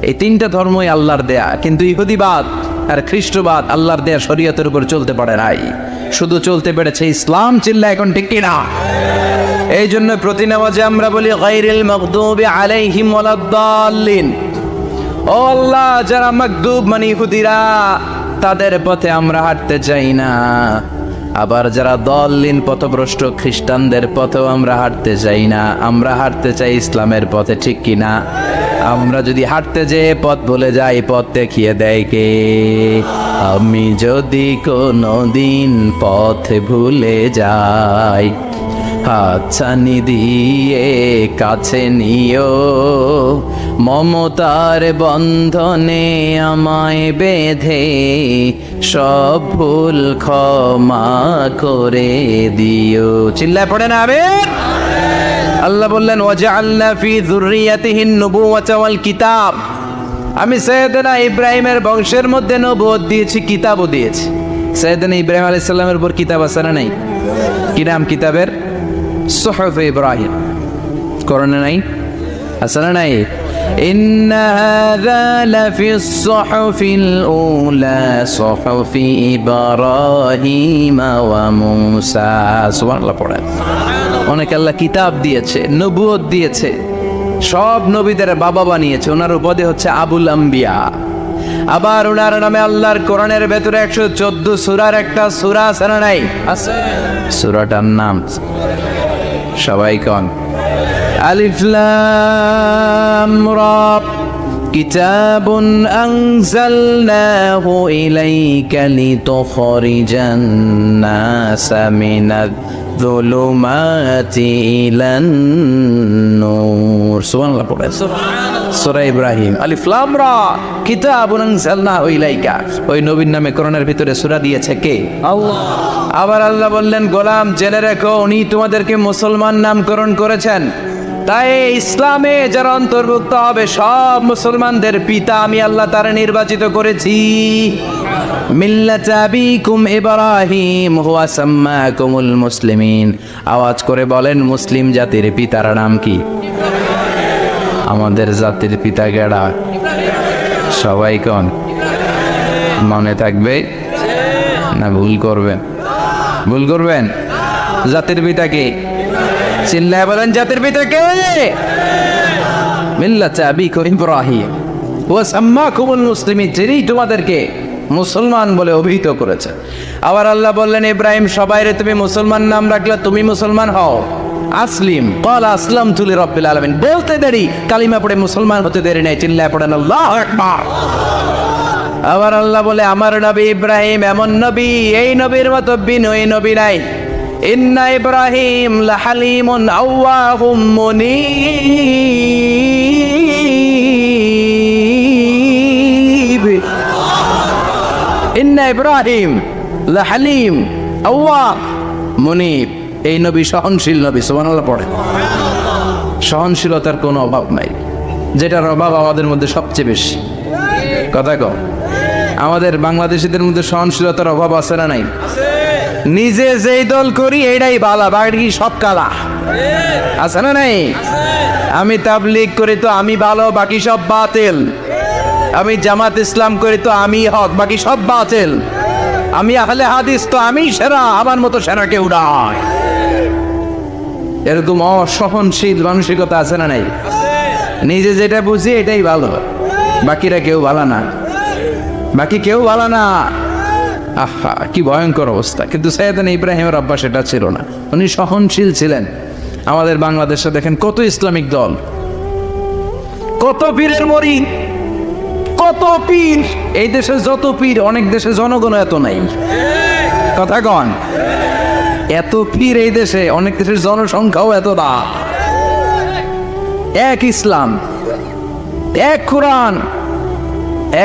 এই 3টা ধর্মই আল্লাহর দেয়া। কিন্তু ইহুদিবাদ আর খ্রিস্টবাদ আল্লাহর দেয়া শরীয়তের উপর চলতে পারে নাই, শুধু চলতে পেরেছে ইসলাম। চিল্লা এখন ঠিক কিনা? এই জন্য প্রতি নামাজে আমরা বলি গায়রিল মাগদুবি আলাইহিম ওয়ালাদ-দাল্লিন। ও আল্লাহ, যারা মাগদুব মানে ইহুদিরা, তাদের পথে আমরা হাঁটতে চাই না। আবার যারা দল্লিন পথভ্রষ্ট খ্রিস্টানদের পথেও আমরা হাঁটতে চাই না। আমরা হাঁটতে চাই ইসলামের পথে, ঠিক কি না? আমরা যদি হাঁটতে যেয়ে পথ ভুলে যাই, পথ দেখিয়ে দেয় কে? আমি যদি কোনোদিন পথে ভুলে যাই, হাতছানি দিয়ে কাছে নিও, মমতার বন্ধনে আমায় বেঁধে সব ভুল ক্ষমা করে দিও। চিল্লায় পড়ে না আমিন। আল্লাহ বললেন ওয়াজআলনা ফি যুররিয়াতিহিন নুবুওয়াতা ওয়াল কিতাব। আমি সাইয়েদনা ইব্রাহিমের বংশের মধ্যে নবুয়ত দিয়েছি, কিতাবও দিয়েছি। সাইয়েদনা ইব্রাহিম আলাইহিস সালামের উপর কিতাব আছে না নাই? কি নাম কিতাবের? সুহুফ ইব্রাহিম। কোরআনে নাই? আছে না নাই? ইন্না হাযা লাফিস সুহুফিল উলা সুহুফি ইব্রাহিম ওয়া মূসা। সুবহানাল্লাহ পড়েন। অনেক আল্লাহ কিতাব দিয়েছে, নবুয়ত দিয়েছে, সব নবীদের বাবা বানিয়েছে। ওনার উপাধি হচ্ছে আবুল আম্বিয়া। আবার ওনার নামে আল্লাহর কোরআনের ভেতরে 114 সূরার একটা সূরা আছে না নাই? আছে। সূরাটার নাম সবাই কোন? আলিফ লাম রা। কিতাবুন আনজালনাহু ইলাইকা লিতুখরিজান নাসা মিনাদ যুলুমাতি ইলান নূর। সুবহানাল্লাহ পড়ে। সূরা ইব্রাহিম। আলিফ লাম রা। কিতাবুন আনজালনাহু ইলাইকা। ওই নবীর নামে কোরআনের ভিতরে সূরা দিয়েছে কে? আল্লাহ। আবার আল্লাহ বললেন, গোলাম জেনে রেখো, উনি তোমাদেরকে মুসলমান নামকরণ করেছেন। তাই ইসলামে যারা অন্তর্ভুক্ত হবে, সব মুসলমানদের পিতা আমি আল্লাহ তারা নির্বাচিত করেছি। মিল্লাত আবিকুম ইব্রাহিম হুয়া সাম্মাকুমুল মুসলিমিন। আওয়াজ করে বলেন, মুসলিম জাতির পিতার নাম কি? আমাদের জাতির পিতা কেডা? সবাই কোন? মনে থাকবে না ভুল করবেন? ভুল করবেন? জাতির পিতা কে? চিল্লায় বলেন, জাতির পিতা কে? মিল্লাত আবিকুম ইব্রাহিম ওয়া সাম্মাকুমুল মুসলিমিন। যিনি তোমাদেরকে মুসলমান বলে অভিহিত করেছে। আবার আল্লাহ বললেন, ইব্রাহিম সবাইরে তুমি মুসলমান নাম রাখলে, তুমি মুসলমান হও। আসলিম ক্বালা আসলামতু লিরাব্বিল আলামিন। বলতে দেরি, কালিমা পড়ে মুসলমান হতে দেরি নাই। চিল্লায় পড়েন আল্লাহু আকবার। আবার আল্লাহ বলে, আমার নবী ইব্রাহিম এমন নবী, এই নবীর মতো বিনয়ী নবী নাই। ইন্না ইব্রাহিম লাহালিমুন আওয়াহুম মুনীব। ইন্না ইব্রাহিম লাহালিম আওয়াহ মুনীব। এই নবী সহনশীল নবী। সুবহানাল্লাহ পড়ে। সহনশীলতার কোনো অভাব নাই, যেটার অভাব আমাদের মধ্যে সবচেয়ে বেশি। কথা কও, আমাদের বাংলাদেশিদের মধ্যে সহনশীলতার অভাব আছে না নাই? নিজে যেই দল করি এইটাই বালা, বাকি সব কালা। আছে না নাই? আমি তাবলীগ করি তো আমি ভালো, বাকি সব বাতিল। আমি জামাত ইসলাম করি তো আমি হক, বাকি সব বাতিল। আমি আহলে হাদিস তো আমি সেরা, আমার মতো সেরা কেউ নাই। এরকম অসহনশীল মানসিকতা আছে না নাই? নিজে যেটা বুঝি এটাই ভালো, বাকিরা কেউ ভালো না, বাকি কেউ ভালো না। আহা, কি ভয়ঙ্কর অবস্থা। কিন্তু সাইয়েদনা ইব্রাহিমের অভ্যাস এটা ছিল না, উনি সহনশীল ছিলেন। আমাদের বাংলাদেশে দেখেন কত ইসলামিক দল, কত পীরের মরিদ, কত পীর। এই দেশে যত পীর, অনেক দেশে জনগণ এত নাই। কথা কন, এত পীর এই দেশে, অনেক দেশের জনসংখ্যাও এত না। এক ইসলাম, এক কোরআন,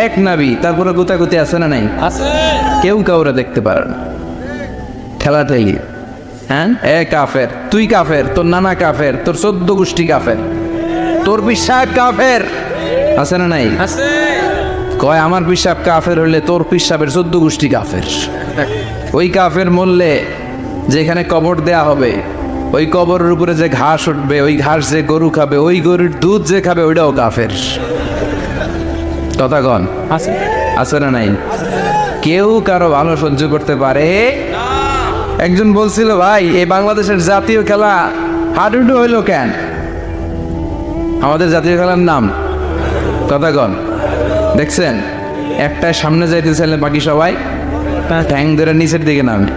এক নবী, তারপরে গুতাগুতি আছে না নাই? কেউ কাউরে দেখতে পারে না, ঠেলাঠেলি। হ্যাঁ, এ কাফের, তুই কাফের, তোর নানা কাফের, তোর 14 গোষ্ঠী কাফের, তোর পিসাব কাফের। আছে না নাই? কয় আমার পিসাব কাফের হইলে তোর পিসাবের 14 গোষ্ঠী কাফের। ওই কাফের মরলে যেখানে কবর দেয়া হবে, ওই কবরের উপরে যে ঘাস উঠবে, ওই ঘাস যে গরু খাবে, ওই গরুর দুধ যে খাবে, ওইটাও কাফের। কথা কন, আছে না নাই? কেউ কারো ভালো সহ্য করতে পারে? একজন বলছিল, ভাই এই বাংলাদেশের জাতীয় খেলা হাডুডু হইল কেন? আমাদের জাতীয় খেলার নাম কথাগণ দেখছেন, একটা সামনে যাইতে চাইলে বাকি সবাই ঠ্যাং ধরে নিচের দিকে নামে,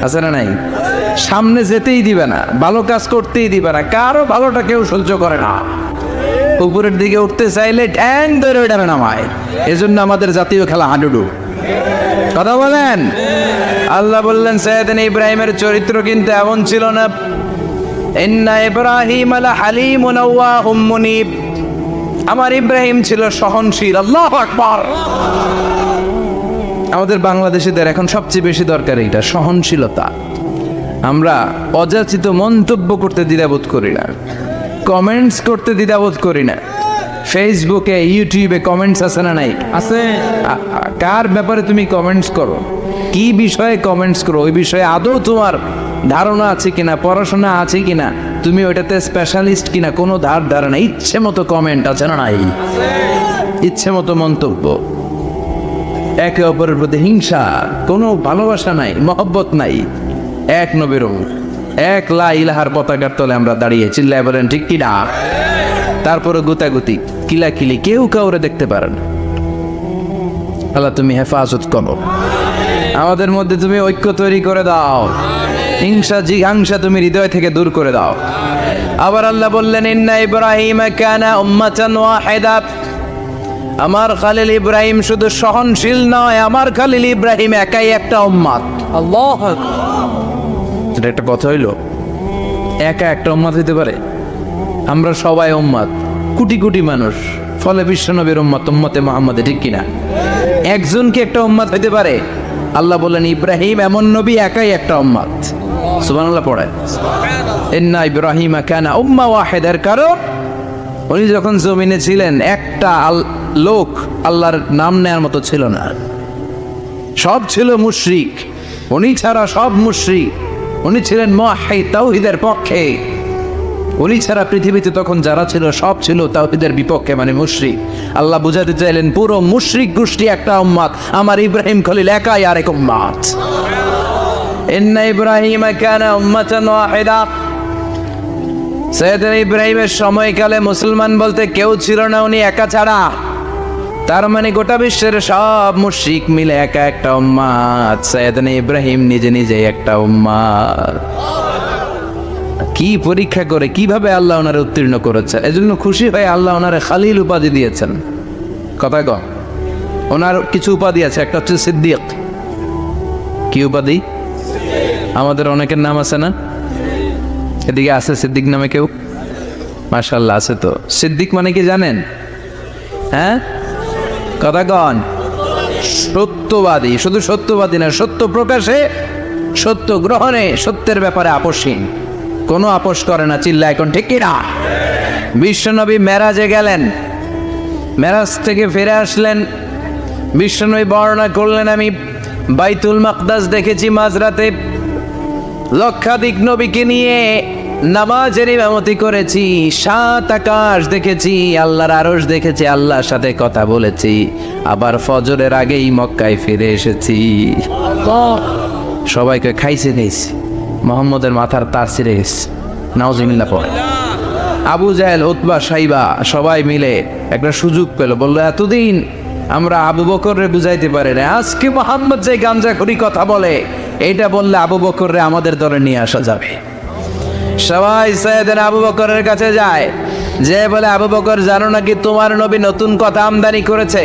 আছে না নাই? সামনে যেতেই দিবে না, ভালো কাজ করতেই দিবে না, কারো ভালোটা কেউ সহ্য করে না। উপরের দিকে উঠতে চাইলে ঠ্যাং ধরে ওইটা নামায়। এজন্য আমাদের জাতীয় খেলা হাডুডু। কথা বলেন। আল্লাহ বললেন সাইয়েদনা ইব্রাহিমের চরিত্র কিন্তু এমন ছিল না। ইন্না ইব্রাহিম লা হালিমুন আওয়াহুম মুনিব। আমার ইব্রাহিম ছিল সহনশীল। আল্লাহু আকবার। আমাদের বাংলাদেশিদের এখন সবচেয়ে বেশি দরকার এটা, সহনশীলতা। আমরা অযাচিত মন্তব্য করতে দ্বিধাবোধ করি না, কমেন্টস করতে দ্বিধাবোধ করি না। ফেসবুকে ইউটিউবে কমেন্টস আছে না নাই? আছে। কার ব্যাপারে তুমি কমেন্টস করো, কি বিষয়ে কমেন্টস করো, ওই বিষয়ে আদৌ তোমার ধারণা আছে কিনা, পড়াশোনা আছে কিনা, তুমি ওইটাতে স্পেশালিস্ট কিনা, কোনো ধারণা। ইচ্ছে মতো কমেন্ট আছে না নাই? ইচ্ছে মতো মন্তব্য, একে অপরের প্রতি হিংসা, কোনো ভালোবাসা নাই, মহব্বত নাই। এক নবীর এক লা ইলাহার পতাকার তলে আমরা দাঁড়িয়ে চিল্লায় বলেন ঠিক কিনা? তারপরে গুতাগুতি, কিলাকিলি, কেউ কাউরে দেখতে পারে না। আল্লাহ তুমি হেফাজত করো, আমাদের মধ্যে তুমি ঐক্য তৈরি করে দাও, হিংসা জিঘাংসা তুমি হৃদয় থেকে দূর করে দাও। আবার আল্লাহ বললেন ইন্না ইব্রাহিম কানা উম্মাতান ওয়াহিদা। আমার খালিল ইব্রাহিম শুধু সহনশীল নয়, আমার খালিল ইব্রাহিম একাই একটা উম্মাত। আল্লাহু আকবার। এটা একটা কথা হইল, একা একটা উম্মাত হইতে পারে? আমরা সবাই উম্মাত, কোটি কোটি মানুষ, ফলে বিশ্বনবীর উম্মাত, উম্মতে মুহাম্মদে, ঠিক কিনা? একজনকে একটা উম্মাত হইতে পারে? আল্লাহ বলেন ইব্রাহিম এমন নবী, একাই একটা উম্মাত। সুবহানাল্লাহ পড়ে। ইন্না ইব্রাহিম কানা উম্মা ওয়াহিদার কারণ উনি যখন জমিনে ছিলেন একটা লোক আল্লাহর নাম নেয়ার মতো ছিল না, সব ছিল মুশরিক। উনি ছাড়া সব মুশরিক। উনি ছিলেন মুওয়াহহিদ, তাওহীদের পক্ষে। উনি ছাড়া পৃথিবীতে তখন যারা ছিল সব ছিল তাওহীদের বিপক্ষে, মানে মুশরিক। আল্লাহ বুঝাতে চাইলেন পুরো মুশরিক গোষ্ঠী একটা উম্মাত, আমার ইব্রাহিম খলিল একাই আরেক উম্মাত। ইন্না ইব্রাহিম কানা উম্মাতান ওয়াহিদা। সাইয়েদনা ইব্রাহিমের সময়কালে মুসলমান বলতে কেউ ছিল না, উনি একা ছাড়া। তার মানে গোটা বিশ্বের সব মুশরিক মিলে একা একটা উম্মাত, সাইয়েদনা ইব্রাহিম নিজে নিজে একটা উম্মাত। কি পরীক্ষা করে, কিভাবে আল্লাহ ওনারে উত্তীর্ণ করেছেন। এজন্য খুশি হয়ে আল্লাহ ওনারে খালিল উপাধি দিয়েছেন। কথা কম, ওনার কিছু উপাধি আছে, একটা হচ্ছে সিদ্দিক। কি উপাধি? আমাদের অনেকের নাম আছে না? এদিকে আছে সিদ্দিক নামে কেউ? মাশাআল্লাহ আছে। তো সিদ্দিক মানে কি জানেন? হ্যাঁ, কথা কন। সত্যবাদী। শুধু সত্যবাদী না, সত্য প্রকাশে, সত্য গ্রহণে, সত্যের ব্যাপারে আপোষহীন, কোনো আপোষ করে না। চিল্লা এখন ঠিক কিনা? বিশ্বনবী মেরাজে গেলেন, মেরাজ থেকে ফিরে আসলেন। বিশ্বনবী বর্ণনা করলেন আমি বাইতুল মাকদাস দেখেছি মাঝরাতে, লক্ষাধিক নবীকে নিয়ে নামাজের ইমামতি করেছি, 7 আকাশ দেখেছি, আল্লাহর আরশ দেখেছি, আল্লাহর সাথে কথা বলেছি, আবার ফজরের আগেই মক্কায় ফিরে এসেছি। সবাইকে খাইছে খাইছে, মোহাম্মদের মাথার তার ছিঁড়ে গেছে, নাউজুবিল্লাহ পড়ে। আবু জাহেল, উতবা, সাইবা সবাই মিলে একটা সুযোগ পেল, বললো এতদিন আমরা আবু বকররে বুঝাইতে পারি না, আজকে মোহাম্মদ যে গাঞ্জাখুরি কথা বলে, এইটা বললে আবু বকররে আমাদের দলে নিয়ে আসা যাবে। সবাই সাইয়েদনা আবু বকরের কাছে যায়, যে বলে আবু বকর জানো নাকি তোমার নবী নতুন কথা আমদানি করেছে?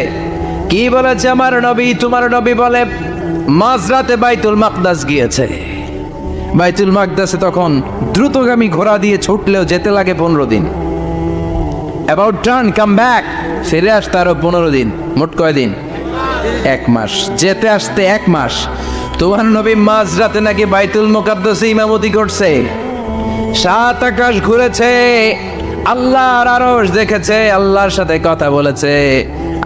কি বলেছে আমার নবী? তোমার নবী বলে মাঝরাতে বাইতুল মাকদাস গিয়েছে। বাইতুল মাকদাসে তখন দ্রুতগামী ঘোড়া দিয়ে ছুটলেও যেতে লাগে 15 দিন। অ্যাবাউট টার্ন কাম ব্যাক, ফিরে আসতে আরো 15 দিন, মোট কয় দিন? 1 মাস। যেতে আসতে 1 মাস। তোমার নবী মাঝরাতে নাকি বাইতুল মুকাদ্দাসে ইমামতি করছে, 7 আকাশ ঘুরেছে, আল্লাহর আরশ দেখেছে, আল্লাহর সাথে কথা বলেছে,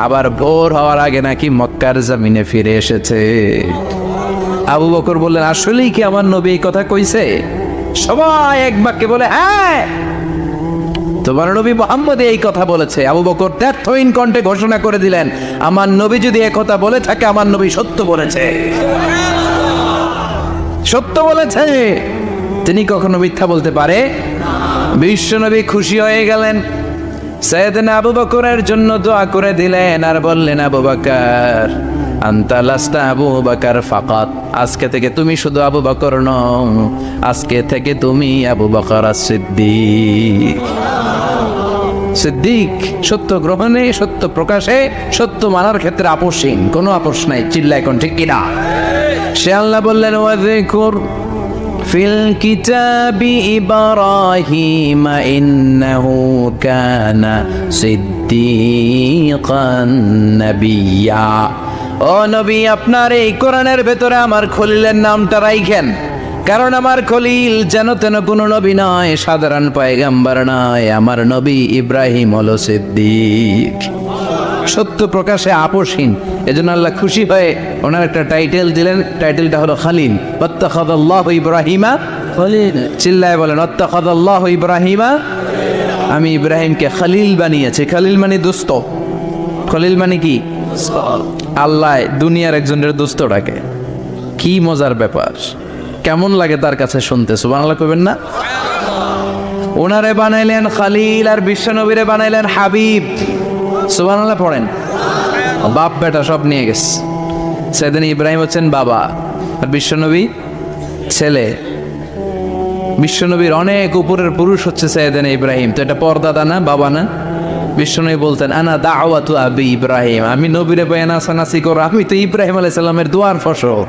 আবার ভোর হওয়ার আগে নাকি মক্কার জমিনে ফিরে এসেছে। আবু বকর বললেন আসলেই কি আমার নবী এই কথা কইছে? সবাই এক বাক্যে বলে হ্যাঁ, তোমার নবী মুহাম্মদ এই কথা বলেছে। আবু বকর দ্ব্যর্থহীন কণ্ঠে ঘোষণা করে দিলেন, আমার নবী যদি এই কথা বলে থাকে, আমার নবী সত্য বলেছে, সত্য বলেছে। তিনি কখনো মিথ্যা বলতে পারে। বিশ্বনবী খুশি হয়ে গেলেন, সাইয়েদনা আবু বকরের জন্য দোয়া করে দিলেন আর বললেন, আবু বকর আনতা লাস্তা আবু বকর ফাকাত, আজকে থেকে তুমি শুধু আবু বকর নও, আজকে থেকে তুমি আবু বকর সিদ্দিক। সিদ্দিক সত্য গ্রহণে, সত্য প্রকাশে, সত্য মানার ক্ষেত্রে আপোষহীন, কোনো আপোষ নাই। চিল্লা এখন ঠিক কিনা? সে আল্লাহ বললেন, ওয়াযকুর ফিল কিতাবি ইব্রাহিম ইন্নাহু কানা সিদ্দীকান নাবিয়্যা। ও নবী, আপনার এই কোরআনের ভেতরে আমার খলিলের নামটা রাখেন, কারণ আমার খলিল যেন তেন কোনো নবী নয়, সাধারণ পয়গম্বর নয়, আমার নবী ইব্রাহিম হলো সিদ্দিক, সত্য প্রকাশে আপোষহীন। এজন্য আল্লাহ খুশি হয়ে ওনার একটা টাইটেল দিলেন, টাইটেলটা হলো খালিল। ওয়াত্তাখাযাল্লাহু ইব্রাহিমা খলিল। চিল্লায় বলেন, ওয়াত্তাখাযাল্লাহু ইব্রাহিমা, আমি ইব্রাহিমকে খলিল বানিয়েছি। খলিল মানে দোস্ত। খলিল মানে কি? আল্লাহ দুনিয়ার একজনের দোস্ত ডাকে। কি মজার ব্যাপার, কেমন লাগে তার কাছে শুনতে? সুবহানাল্লাহ কইবেন না? ওনারে বানাইলেন খলিল আর বিশ্বনবীরে বানাইলেন হাবিব। সুবহানাল্লাহ পড়েন। বাপ বেটা সব নিয়ে গেছে। সাইয়েদনা ইব্রাহিম হচ্ছেন বাবা আর বিশ্বনবী ছেলে। বিশ্বনবীর অনেক উপরের পুরুষ হচ্ছে সাইয়েদনা ইব্রাহিম। তো এটা পরদাদা না, বাবা না? বিশ্বনবী বলতেন, আনা দাওয়াতু আবি ইব্রাহিম, আমি নবীরে বয়ান আসানাসি করো, আমি তো ইব্রাহিম আলাইহিস সালামের দোয়ার ফসল।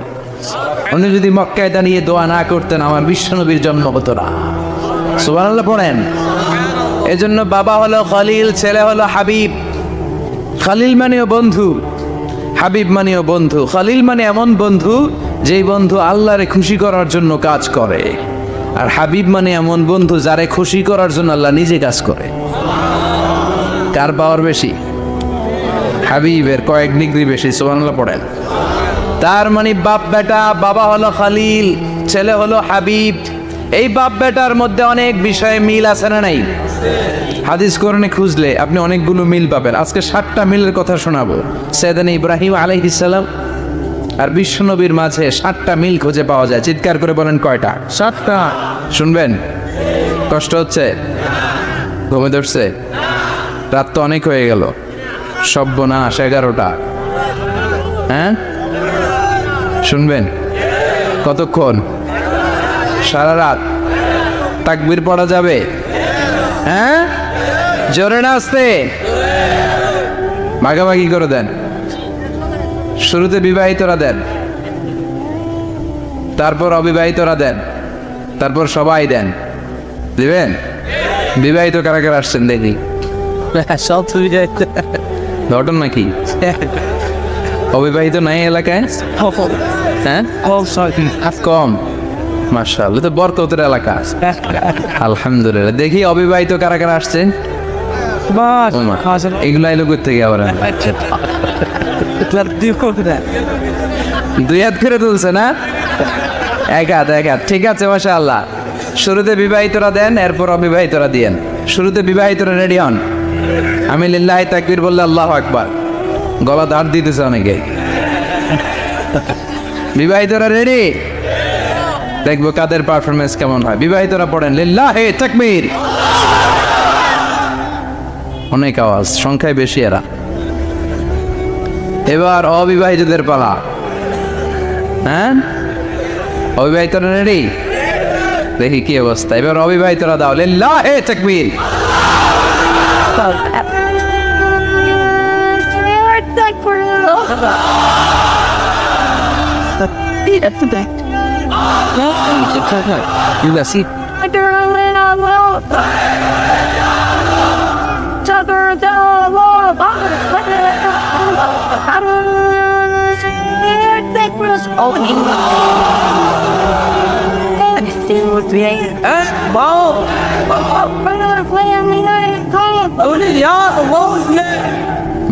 উনি যদি মক্কায় দাঁড়িয়ে দোয়া না করতেন, আমার বিশ্বনবীর জন্ম হতো না। সুবহানাল্লাহ পড়েন। এজন্য বাবা হলো খলিল, ছেলে হলো হাবিব। খলিল মানেও বন্ধু, হাবিব মানেও বন্ধু। খলিল মানে এমন বন্ধু যেই বন্ধু আল্লাহরে খুশি করার জন্য কাজ করে, আর হাবিব মানে এমন বন্ধু যারে খুশি করার জন্য আল্লাহ নিজে কাজ করে। কার পাওয়ার বেশি? হাবিবের কয়েক ডিগ্রি বেশি। সুবহানাল্লাহ পড়েন। তার মানে বাপ বেটা, বাবা হলো খলিল, ছেলে হলো হাবিব। এই বাপ বেটার মধ্যে অনেক বিষয়ে মিল আছে না নাই? হাদিস কোরআনে খুঁজলে আপনি অনেকগুলো মিল পাবেন। আজকে 7টা মিলের কথা শোনাবো। সাইয়েদনা ইব্রাহিম আলাইহিস সালাম আর বিশ্বনবীর মাঝে 7টা মিল খুঁজে পাওয়া যায়। চিৎকার করে বলেন, কয়টা? 7টা। শুনবেন? কষ্ট হচ্ছে? ঘুমে ধরছে? রাত তো অনেক হয়ে গেল। সর্বনাশ, 11টা। হ্যাঁ, শুনবেন? কতক্ষণ? সারা রাত। তাকবীর পড়া যাবে? হ্যাঁ, জোরে না আসতে? ভাগাভাগি করে দেন। শুরুতে বিবাহিতরা দেন, তারপর অবিবাহিতরা দেন, তারপর সবাই দেন। দিবেন? বিবাহিত কারা কারা আসছেন দেখি? সব ঘটন নাকি? অবিবাহিত নাই এলাকায়? হ্যাঁ, কম। মাশাআল্লাহ, তো বরকতের এলাকা। আলহামদুলিল্লাহ। দেখি অবিবাহিত কারা কারা আসছে? এগুলো আইলো কোথা থেকে আবার? দুই হাত করে তুলছে না? এক হাত, এক হাত। ঠিক আছে, মাশাআল্লাহ। শুরুতে বিবাহিতরা দেন, এরপর অবিবাহিতরা দিয়েন। শুরুতে বিবাহিতরা রেডি হন। আমি লিল্লাহি তাকবীর বললে আল্লাহু আকবার। গলা ধার দিতেছে অনেকে। বিবাহিতরা রেডি? দেখবো কাদের পারফরমেন্স কেমন হয়। বিবাহিতরা পড়েন, লিল্লাহি তাকবীর। অনেক আওয়াজ, সংখ্যায় বেশি এরা। এবার অবিবাহিতদের পালা। হ্যাঁ, অবিবাহিতরা রেডি? দেখি কি অবস্থা। এবার অবিবাহিতরা দাও, লিল্লাহি তাকবীর।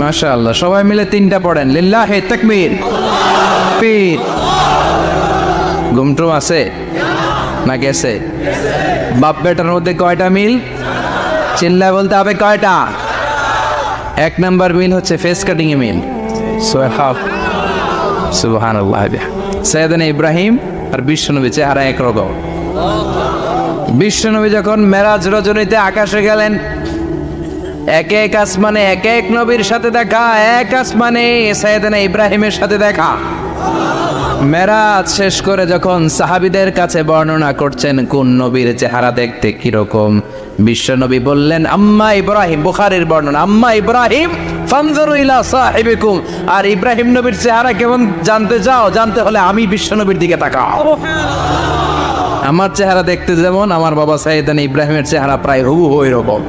মাশাআল্লাহ, সবাই মিলে 3টা পড়েন, লিল্লাহি তাকবীর। পীর ঘুমটুম আছে না গেছে? বাপ বেটার মধ্যে কয়টা মিল? চিল্লায় বলতে হবে কয়টা? 1 নাম্বার মিল হচ্ছে ফেস কাটিং এ মিল। সুবহানাল্লাহ। সাইয়েদনা ইব্রাহিম আর বিশ্বনবী চেহারা একরকম। বিশ্বনবী যখন মেরাজ রজনীতে আকাশে গেলেন, এক এক আসমানে এক এক নবীর সাথে দেখা, এক আসমানে সাইয়েদনা ইব্রাহিমের সাথে দেখা। মেরাজ শেষ করে যখন সাহাবীদের কাছে বর্ণনা করছেন কোন নবীর চেহারা দেখতে কিরকম, বিশ্বনবী বললেন আম্মা ইব্রাহিম, বুখারীর বর্ণনা, আম্মা ইব্রাহিম ফানজুরু ইলা সাহিবিকুম। আর ইব্রাহিম নবীর চেহারা কেমন জানতে চাও? জানতে হলে আমি বিশ্বনবীর দিকে তাকাও। আমার চেহারা দেখতে যেমন, আমার বাবা সাইয়েদনা ইব্রাহিমের চেহারা প্রায় হুবহু এরকম।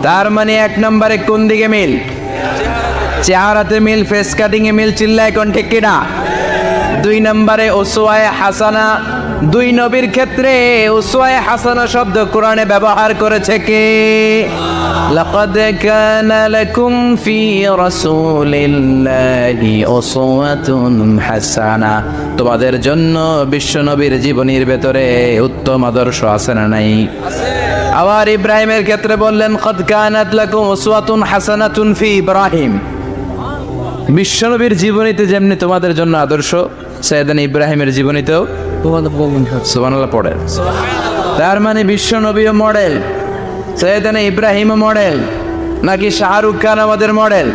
তার মানে এক নম্বরে কোন দিকে মিল? চেহারাতে মিল, ফেস কাটিং এ মিল, চিল্লায় কোন ঠিক কিনা? দুই নম্বরে উসওয়ায়ে হাসানা, দুই নবীর ক্ষেত্রে উসওয়ায়ে হাসানা শব্দ কোরআনে ব্যবহার করেছে কে? লাকাদ কানা লাকুম ফি রাসূলিল্লাহি উসওয়াতুন হাসানা, তোমাদের জন্য বিশ্ব নবীর জীবনীর ভেতরে উত্তম আদর্শ আছে না নাই? আবার ইব্রাহিমের ক্ষেত্রে বললেন কদ কানাত লাকুম উসওয়াতুন হাসানাতুন ফি ইব্রাহিম, বিশ্বনবীর জীবনীতে যেমনি তোমাদের জন্য আদর্শ, সাইয়েদনা ইব্রাহিমের জীবনীতেও সুবহানাল্লাহ পড়েন। তার মানে বিশ্বনবীও মডেল, সাইয়েদনা ইব্রাহিমও মডেল, নাকি শাহরুখ খান আমাদের মডেল,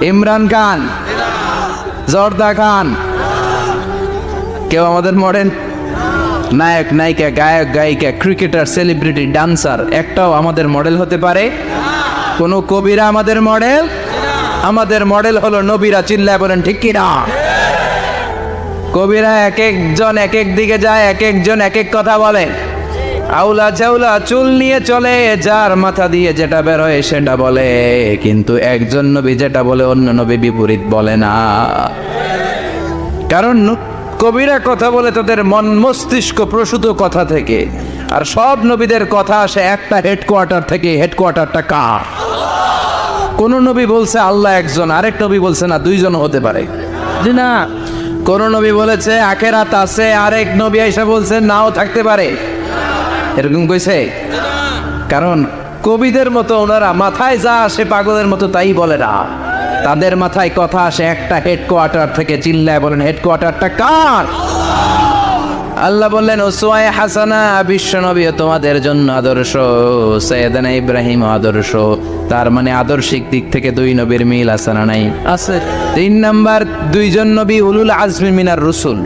ইমরান খান, জর্দা খান, কেউ আমাদের মডেল? নায়ক নায়িকা, গায়ক গায়িকা, ক্রিকেটার, সেলিব্রিটি, ডান্সার একটাও আমাদের মডেল হতে পারে? কোন কবিরা আমাদের মডেল? আমাদের মডেল হলো নবীরা। চিল্লায় বলেন ঠিক কিনা? কবিরা এক একজন এক এক দিকে যায়, এক একজন এক এক কথা বলে, আউলা চাউলা চুল নিয়ে চলে, যার মাথা দিয়ে যেটা বের হয় সেটা বলে, কিন্তু একজন নবী যেটা বলে অন্য নবী বিপরীত বলে না। কারণ কবিরা কথা বলে তাদের মন মস্তিষ্ক প্রসূত কথা থেকে, আর সব নবীদের কথা আসে একটা হেডকোয়ার্টার থেকে। হেডকোয়ার্টারটা কার? কোন নবী বলছে আল্লাহ একজন, আরেক নবী বলছে না দুইজন হতে পারে, জি না। কোন নবী বলেছে আখিরাত আছে, আরেক নবী আইসা বলছে নাও থাকতে পারে, এরকম কইছে? কারণ কবিদের মতো ওনারা মাথায় যা আসে পাগলের মতো তাই বলে না, তাদের মাথায় কথা আসে একটা হেডকোয়ার্টার থেকে। চিল্লায় বলেন হেডকোয়ার্টারটা কার? আল্লাহ বললেন উসওয়ায়ে হাসানা, বিশ্বনবী তোমাদের জন্য আদর্শ, সাইয়েদনা ইব্রাহিম আদর্শ। তার মানে আদর্শিক দিক থেকে দুই নবীর মিল আছে না নাই? আছে। তিন নাম্বার, দুইজন নবী উলুল আজমি মিনার রসুল।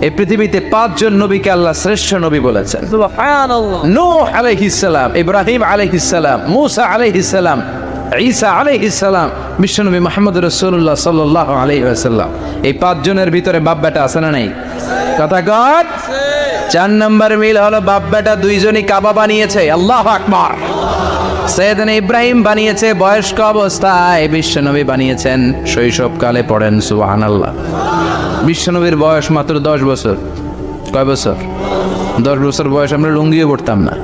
এই পৃথিবীতে পাঁচজন নবীকে আল্লাহ শ্রেষ্ঠ নবী বলেছেন। সুবহানাল্লাহ। নূহ আলাইহিস সালাম, ইব্রাহিম আলাইহিস সালাম, মুসা আলাইহিস সালাম, ঈসা আলাইহিস সালাম, বিশ্বনবী মুহাম্মদ রাসূলুল্লাহ সাল্লাল্লাহু আলাইহি ওয়াসাল্লাম। এই পাঁচজনের ভিতরে বাপ বেটা আছে না নাই? কথা কর। চার নম্বর মিল হলো বাপ বেটা দুইজনই কাবা বানিয়েছে। আল্লাহু আকবার। সাইয়েদনা ইব্রাহিম বানিয়েছে বয়স্ক অবস্থায়, বিশ্বনবী বানিয়েছেন শৈশবকালে। পড়েন সুবহানাল্লাহ। বিশ্বনবীর বয়স মাত্র 10 বছর। কয় বছর? 10 বছর বয়স আমরা লুঙ্গিও পড়তাম না।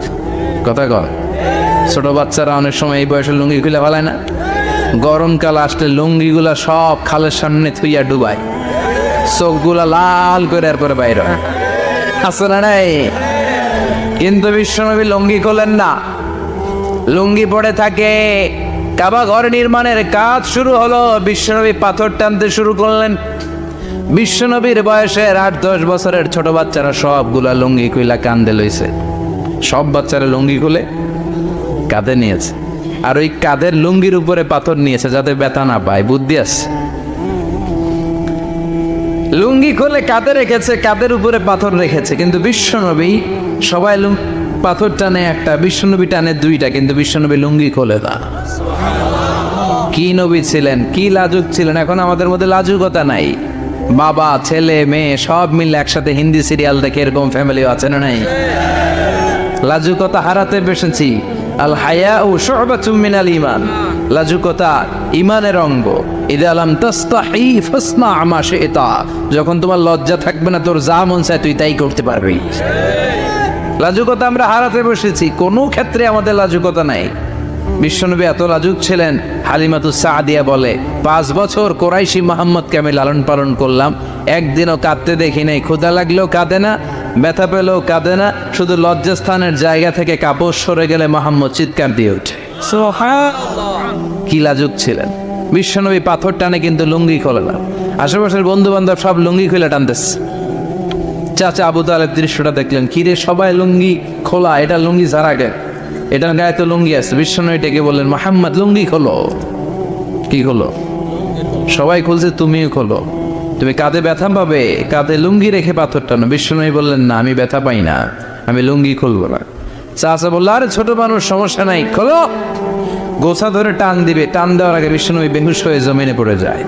কথা কর। ছোট বাচ্চারা অনেক সময় এই বয়সে লুঙ্গি খুলে ফেলায় না? গরমকাল আসলে লুঙ্গিগুলা সব খালের সামনে থুইয়া ডুবায়, চোখগুলা লাল করে এরপরে বাইর হয়, আছে না নাই? কিন্তু বিশ্বনবী লুঙ্গি খোলেন না, লুঙ্গি পড়ে থাকে। কাবা ঘর নির্মাণের কাজ শুরু হলো, বিশ্বনবী পাথর টানতে শুরু করলেন। বিশ্বনবীর বয়সের 8-10 বছরের ছোট বাচ্চারা সবগুলা লুঙ্গি খুইলা কান্দে লইছে। সব বাচ্চারা লুঙ্গি খুলে কাঁধে নিয়েছে, আর ওই কাঁধের লুঙ্গির উপরে পাথর নিয়েছে যাতে ব্যথা না পায়। বুদ্ধি আছে। লুঙ্গি খুলে কাঁধে রেখেছে, কাঁধের উপরে পাথর রেখেছে, কিন্তু বিশ্বনবী সবাই পাথর টানে একটা, বিশ্বনবী টানে দুইটা, কিন্তু বিশ্বনবী লুঙ্গি খোলে না। কি নবী ছিলেন, কি লাজুক ছিলেন! এখন আমাদের মধ্যে লাজুকতা নাই। বাবা ছেলে মেয়ে সব মিলে একসাথে হিন্দি সিরিয়াল দেখে, এরকম ফ্যামিলিও আছে না নাই? লাজুকতা হারাতে বসেছি। আল হায়াউ শু'বাতুম মিনাল ঈমান, লাজুকতা ঈমানের অঙ্গ। ইযা লাম তাস্তাহি ফাসনা মা শি'তা, যখন তোমার লজ্জা থাকবে না, তোর যা মন চায় তুই তাই করতে পারবি। লাজুকতা আমরা হারাতে বসেছি, কোনো ক্ষেত্রে আমাদের লাজুকতা নাই। বিশ্বনবী এত লাজুক ছিলেন, হালিমাতুস সাদিয়া বলে 5 বছর কোরাইশি মুহাম্মদকে আমি লালন পালন করলাম, একদিনও কাঁদতে দেখি নাই। ক্ষুধা লাগলেও কাঁদে না, ব্যথা পেলেও কাঁদে না, শুধু লজ্জাস্থানের জায়গা থেকে কাপড় সরে গেলে মুহাম্মদ চিৎকার দিয়ে ওঠে। সুবহানাল্লাহ। কি লাজুক ছিলেন বিশ্বনবী! পাথর টানে কিন্তু লুঙ্গি খোলে না। আশেপাশের বন্ধু বান্ধব সব লুঙ্গি খুলে টানতেছে, চাচা আবু তালেব দৃশ্যটা দেখলেন, কিরে সবাই লুঙ্গি খোলা, এটা লুঙ্গি ছাড়া গে, এটার গায়ে তো লুঙ্গি আছে। বিশ্বনবী ডেকে বললেন, মুহাম্মদ লুঙ্গি খোলো। কি খোলো? সবাই খুলছে, তুমিও খোলো। তুমি কাঁধে ব্যথা পাবে, কাঁধে লুঙ্গি রেখে পাথর টানো। বিশ্বনবী বললেন, না আমি ব্যথা পাই না, আমি লুঙ্গি খুলবো না। চাচা বললো, আরে ছোট মানুষ, সমস্যা নাই, খোলো। গোছা ধরে টান দিবে, টান দেওয়ার আগে বিশ্বনবী বেহুশ হয়ে জমিনে পড়ে যায়।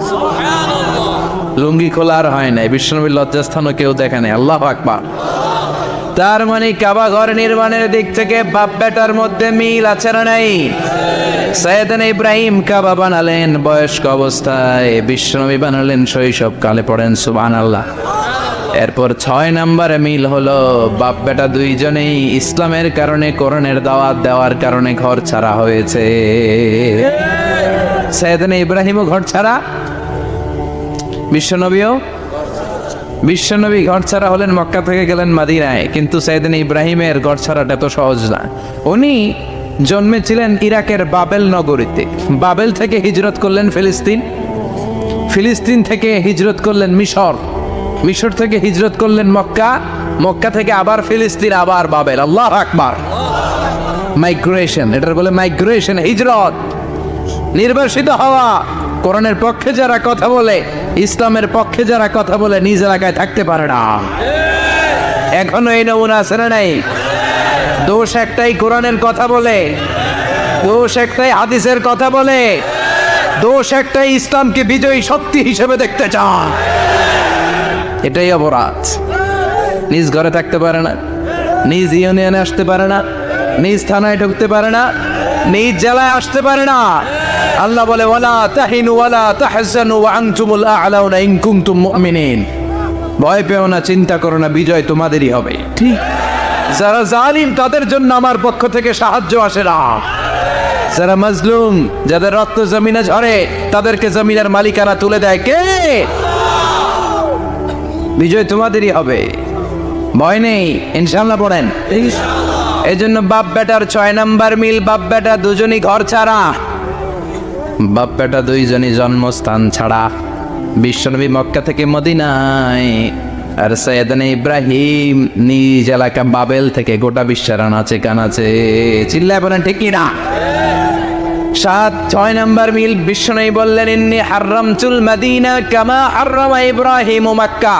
লুঙ্গি খোলা আর হয় নাই। বিশ্বনবীর লজ্জাস্থানও কেউ দেখে নাই। আল্লাহু আকবার। তার মানে কাবা ঘর নির্মাণের দিক থেকে বাপ বেটার মধ্যে মিল আছে না নাই? সাইয়েদনা ইব্রাহিম কাবা বানালেন বয়স্ক অবস্থায়, বিশ্বনবী বানালেন শৈশবকালে। পড়েন সুবহানাল্লাহ। এরপর 6 নম্বরে মিল হলো, বাপ বেটা দুইজনেই ইসলামের কারণে, কোরআনের দাওয়াত দেওয়ার কারণে ঘর ছাড়া হয়েছে। সাইয়েদনা ইব্রাহিমও ঘর ছাড়া, বিশ্বনবী ঘর ছাড়া হলেন, মক্কা থেকে গেলেন মাদিনায়। কিন্তু সাইয়েদনা ইব্রাহিমের ঘর ছাড়াটা তো সহজ না। উনি জন্মেছিলেন ইরাকের বাবেল নগরীতে। বাবেল থেকে হিজরত করলেন ফিলিস্তিন, ফিলিস্তিন থেকে হিজরত করলেন মিশর, মিশর থেকে হিজরত করলেন মক্কা, মক্কা থেকে আবার ফিলিস্তিন, আবার বাবেল। আল্লাহু আকবার। মাইগ্রেশন, এটার বলে মাইগ্রেশন, হিজরত, নির্বাসিত হওয়া। কোরআনের পক্ষে যারা কথা বলে, ইসলামের পক্ষে যারা কথা বলে, নিজ এলাকায় থাকতে পারে না। এখনো এই নমুনা আছে না নাই? দোষ একটাই, কোরআনের কথা বলে, দোষ একটাই, হাদিসের কথা বলে, দোষ একটাই, ইসলামকে বিজয়ী শক্তি হিসেবে দেখতে চান। এটাই অপরাধ। নিজ ঘরে থাকতে পারে না, নিজ ইউনিয়নে আসতে পারে না, নিজ থানায় ঢুকতে পারে না, নিজ জেলায় আসতে পারে না। আল্লাহ বলে, ওয়ালা তাহিনু ওয়ালা তাহজানু ওয়া আনতুমুল আ'লাউনা ইন কুনতুম মুমিনিন। ভয় পেও না, চিন্তা করো না, বিজয় তোমাদেরই হবে। ঠিক, যারা জালিম তাদের জন্য আমার পক্ষ থেকে সাহায্য আসে না। যারা মাজলুম, যাদের রক্ত জমিনে ঝরে, তাদেরকে জমিনের মালিকানা তুলে দেয় কে? বিজয় তোমাদেরই হবে, ভয় নেই, ইনশাআল্লাহ। পড়েন। এই জন্য বাপ বেটার 6 নাম্বার মিল, বাপ বেটা দুজনই ঘর ছাড়া, বাপ বেটা দুইজনই জন্মস্থান ছাড়া। বিশ্বনবী মক্কা থেকে মদিনায়, আর সাইয়েদনা ইব্রাহিম নিজ এলাকা বাবেল থেকে গোটা বিশ্বের আনাচে কানাচে। চিল্লায় বলেন ঠিক কি না? 6 নাম্বার মিল, বিশ্বনবী বললেন, ইন্নী হারামতুল মদিনা কামা হারামা ইব্রাহিম মক্কা।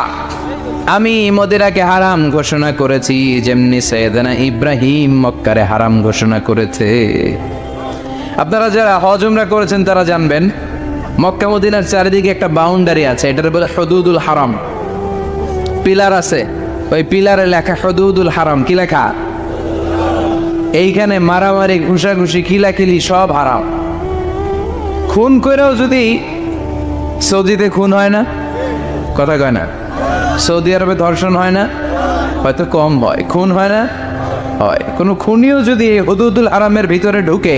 আমি মদিনাকে হারাম ঘোষণা করেছি, যেমনি সাইয়েদনা ইব্রাহিম মক্কারে হারাম ঘোষণা করেছে। আপনারা যারা হজ উমরা করেছেন তারা জানবেন, মক্কা মদিনার চারিদিকে একটা বাউন্ডারি আছে, এটার বলে হুদুদুল হারাম। পিলার আছে, ওই পিলারে লেখা হুদুদুল হারাম। কি লেখা? এইখানে মারামারি, ঘুষাঘুষি, খিলাখিলি সব হারাম। খুন করেও যদি, সৌদিতে খুন হয় না, কথা কয় না? সৌদি আরবে ধর্ষণ হয় না, হয়তো কম হয়, খুন হয় না, হয়। কোনো খুনিও যদি হুদুদুল হারামের ভিতরে ঢুকে,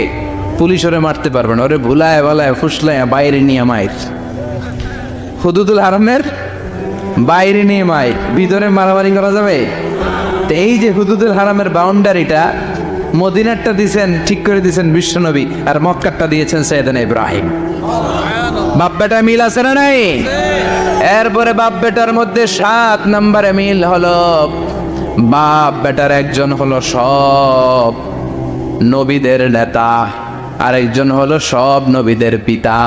পুলিশ ওরে মারতে পারবে না, ওরে ভুলায় বলায় ফুসলায় বাইরে নিয়ে মাইর। হুদুদুল হারামের বাইরে নিয়ে মাইর, ভিতরে মারামারি করা যাবে? তো এই যে হুদুদুল হারামের বাউন্ডারিটা, মদিনারটা দিয়েছেন, ঠিক করে দিয়েছেন বিশ্বনবী, আর মক্কারটা দিয়েছেন সাইয়েদনা ইব্রাহিম। বাপ বেটা মিল আছে না নাই? এরপরে বাপ বেটার মধ্যে 7 নম্বরে মিল হলো, বাপ বেটার একজন হলো সব নবীদের নেতা, আরেকজন হলো সব নবীদের পিতা।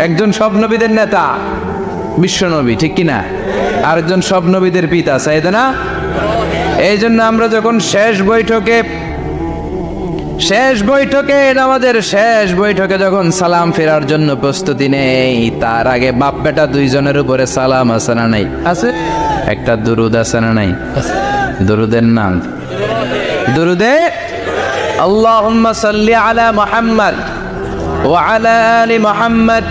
একজন সব নবীদের নেতা বিশ্বনবী, ঠিক কিনা? আরেকজন সব নবীদের পিতা সাইয়েদনা। এই জন্য আমরা যখন শেষ বৈঠকে নামাজের শেষ বৈঠকে যখন সালাম ফেরার জন্য প্রস্তুতি নেই, তার আগে বাপ বেটা দুইজনের উপরে সালাম আছে না নাই? আছে। একটা দুরুদ আছে না নাই? দুরুদের নাম দুরুদে আল্লাহুম্মা সাল্লি আলা মুহাম্মদ ওয়া আলা আলি মুহাম্মদ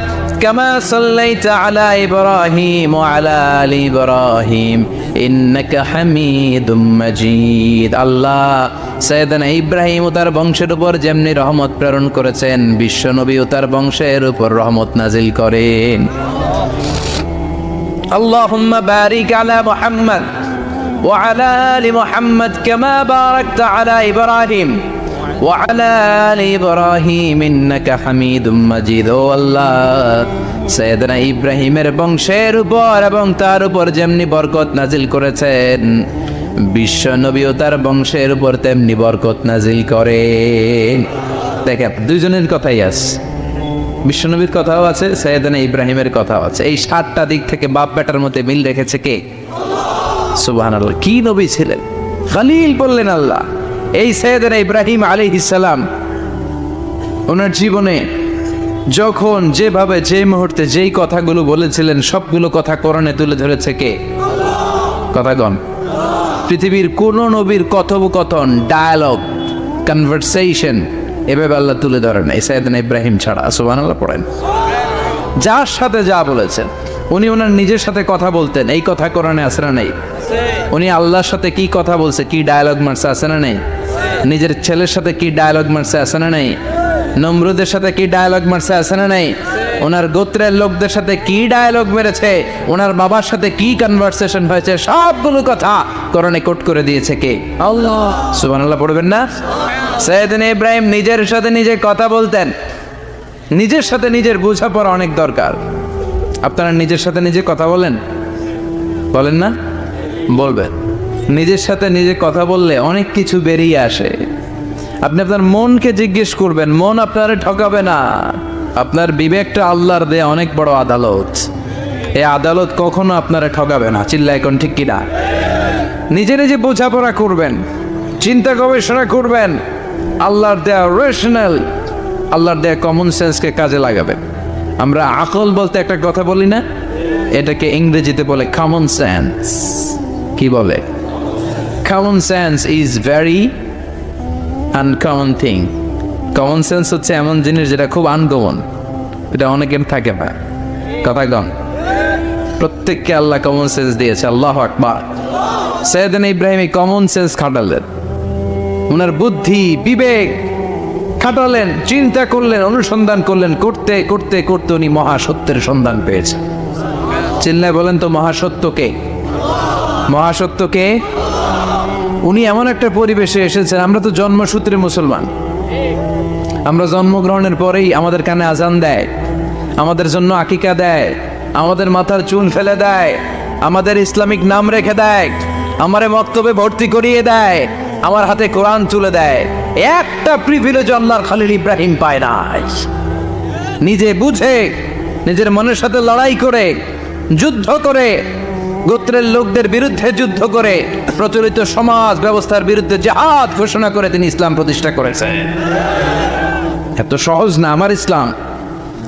কামা সাল্লাইতা আলা ইব্রাহিম ওয়া আলা আলি ইব্রাহিম ইন্নাকা হামিদুম মাজিদ। আল্লাহ সাইয়েদনা ইব্রাহিম ও তার বংশের উপর যেমনি রহমত প্রেরণ করেছেন, বিশ্বনবী ও তার বংশের উপর রহমত নাজিল করেন। আল্লাহুম্মা বারিক আলা মুহাম্মদ ওয়া আলা আলি মুহাম্মদ কামা বারাকতা আলা ইব্রাহিম ওয়া আলা আলি ইব্রাহিম ইন্নাকা হামিদুম মাজিদ। ও আল্লাহ, সাইয়েদনা ইব্রাহিমের বংশের উপর এবং তার উপর যেমনি বরকত নাজিল করেছেন, বিশ্ব নবীও তার বংশের উপর তেমনি বরকত নাজিল করেন। দেখেন, দুইজনের কথাই আছে, বিশ্বনবীর কথাও আছে, সাইয়েদনা ইব্রাহিমের কথাও আছে। এই 7টা দিক থেকে বাপ বেটার মধ্যে মিল রেখেছে কে? সুবহানাল্লাহ। কি নবী ছিলেন, খলিল বললেন আল্লাহ। এই সাইয়েদনা ইব্রাহিম আলাইহিস সালাম ওনার জীবনে যখন যেভাবে যে মুহূর্তে যেই কথাগুলো বলেছিলেন, সবগুলো কথা কোরআনে তুলে ধরেছে কে? কথাগণ। পৃথিবীর কোন নবীর কথোপকথন, ডায়ালগ, কনভারসেশন এভাবে আল্লাহ তুলে ধরেন এই সাইয়েদনা ইব্রাহিম ছাড়া। সুবহানাল্লাহ পড়েন। যার সাথে যা বলেছেন, উনি ওনার নিজের সাথে কথা বলতেন, এই কথা কোরআনে আছে না নেই? উনি আল্লাহর সাথে কি কথা বলছে, কি ডায়ালগ মারছে, আছে না নেই? নিজের ছেলের সাথে কি ডায়ালগ মারছে, আছে না নেই? নমরুদের সাথে কি ডায়ালগ মারছে, আছে না নেই? ওনার গোত্রের লোকদের সাথে কি ডায়ালগ মেরেছে, ওনার বাবার সাথে কি কনভারসেশন হয়েছে, সবগুলো কথা কোরআনে কোট করে দিয়েছে কে? আল্লাহ। সুবহানাল্লাহ পড়বেন না? সাইয়েদনা ইব্রাহিম নিজের সাথে নিজে কথা বলতেন। নিজের সাথে নিজের বোঝাপড়া অনেক দরকার। আপনারা নিজের সাথে নিজে কথা বলেন? বলেন না? বলবেন। নিজের সাথে নিজে কথা বললে অনেক কিছু বেরিয়ে আসে। আপনি আপনার মনকে জিজ্ঞেস করবেন, মন আপনারে ঠকাবে না। আপনার বিবেকটা আল্লাহর দেয়া অনেক বড় আদালত, এই আদালত কখনো আপনারে ঠকাবে না। চিল্লা এখন ঠিক কিনা? নিজে নিজে বোঝাপড়া করবেন, চিন্তা গবেষণা করবেন, আল্লাহর দেয়া রেশনাল, আল্লাহর দেয়া কমন সেন্সকে কাজে লাগাবেন। আমরা আকল বলতে একটা কথা বলি না, এটাকে ইংরেজিতে বলে কমন সেন্স। কি বলে? Common sense is very uncommon thing. Common sense হচ্ছে এমন জিনিস যেটা খুব আনকমন, এটা অনেকের থাকে না। কথা কম। প্রত্যেককে আল্লাহ কমন সেন্স দিয়েছে। আল্লাহু আকবার। সাইয়েদনা ইব্রাহিম এই কমন সেন্স খাটালেন, ওনার বুদ্ধি বিবেক খাটালেন, চিন্তা করলেন, অনুসন্ধান করলেন, করতে করতে করতে উনি মহাসত্যের সন্ধান পেয়েছেন। চিল্লায় বলেন তো মহাসত্যকে? মহাসত্যকে? উনি এমন একটা পরিবেশে এসেছেন, আমরা তো জন্মসূত্রে মুসলমান। আমরা জন্মগ্রহণের পরেই আমাদের কানে আজান দেয়, আমাদের জন্য আকিকা দেয়, আমাদের মাথার চুল ফেলে দেয়, আমাদের ইসলামিক নাম রেখে দেয়, আমারে মক্তবে ভর্তি করিয়ে দেয়, আমার হাতে কোরআন তুলে দেয়। একটা প্রিভিলেজ আল্লাহর খলিল ইব্রাহিম পায় না। নিজে বুঝে, নিজের মনের সাথে লড়াই করে, যুদ্ধ করে, গোত্রের লোকদের বিরুদ্ধে যুদ্ধ করে, প্রচলিত সমাজ ব্যবস্থার বিরুদ্ধে জিহাদ ঘোষণা করে তিনি ইসলাম প্রতিষ্ঠা করেছেন। এত সহজ না আমার ইসলাম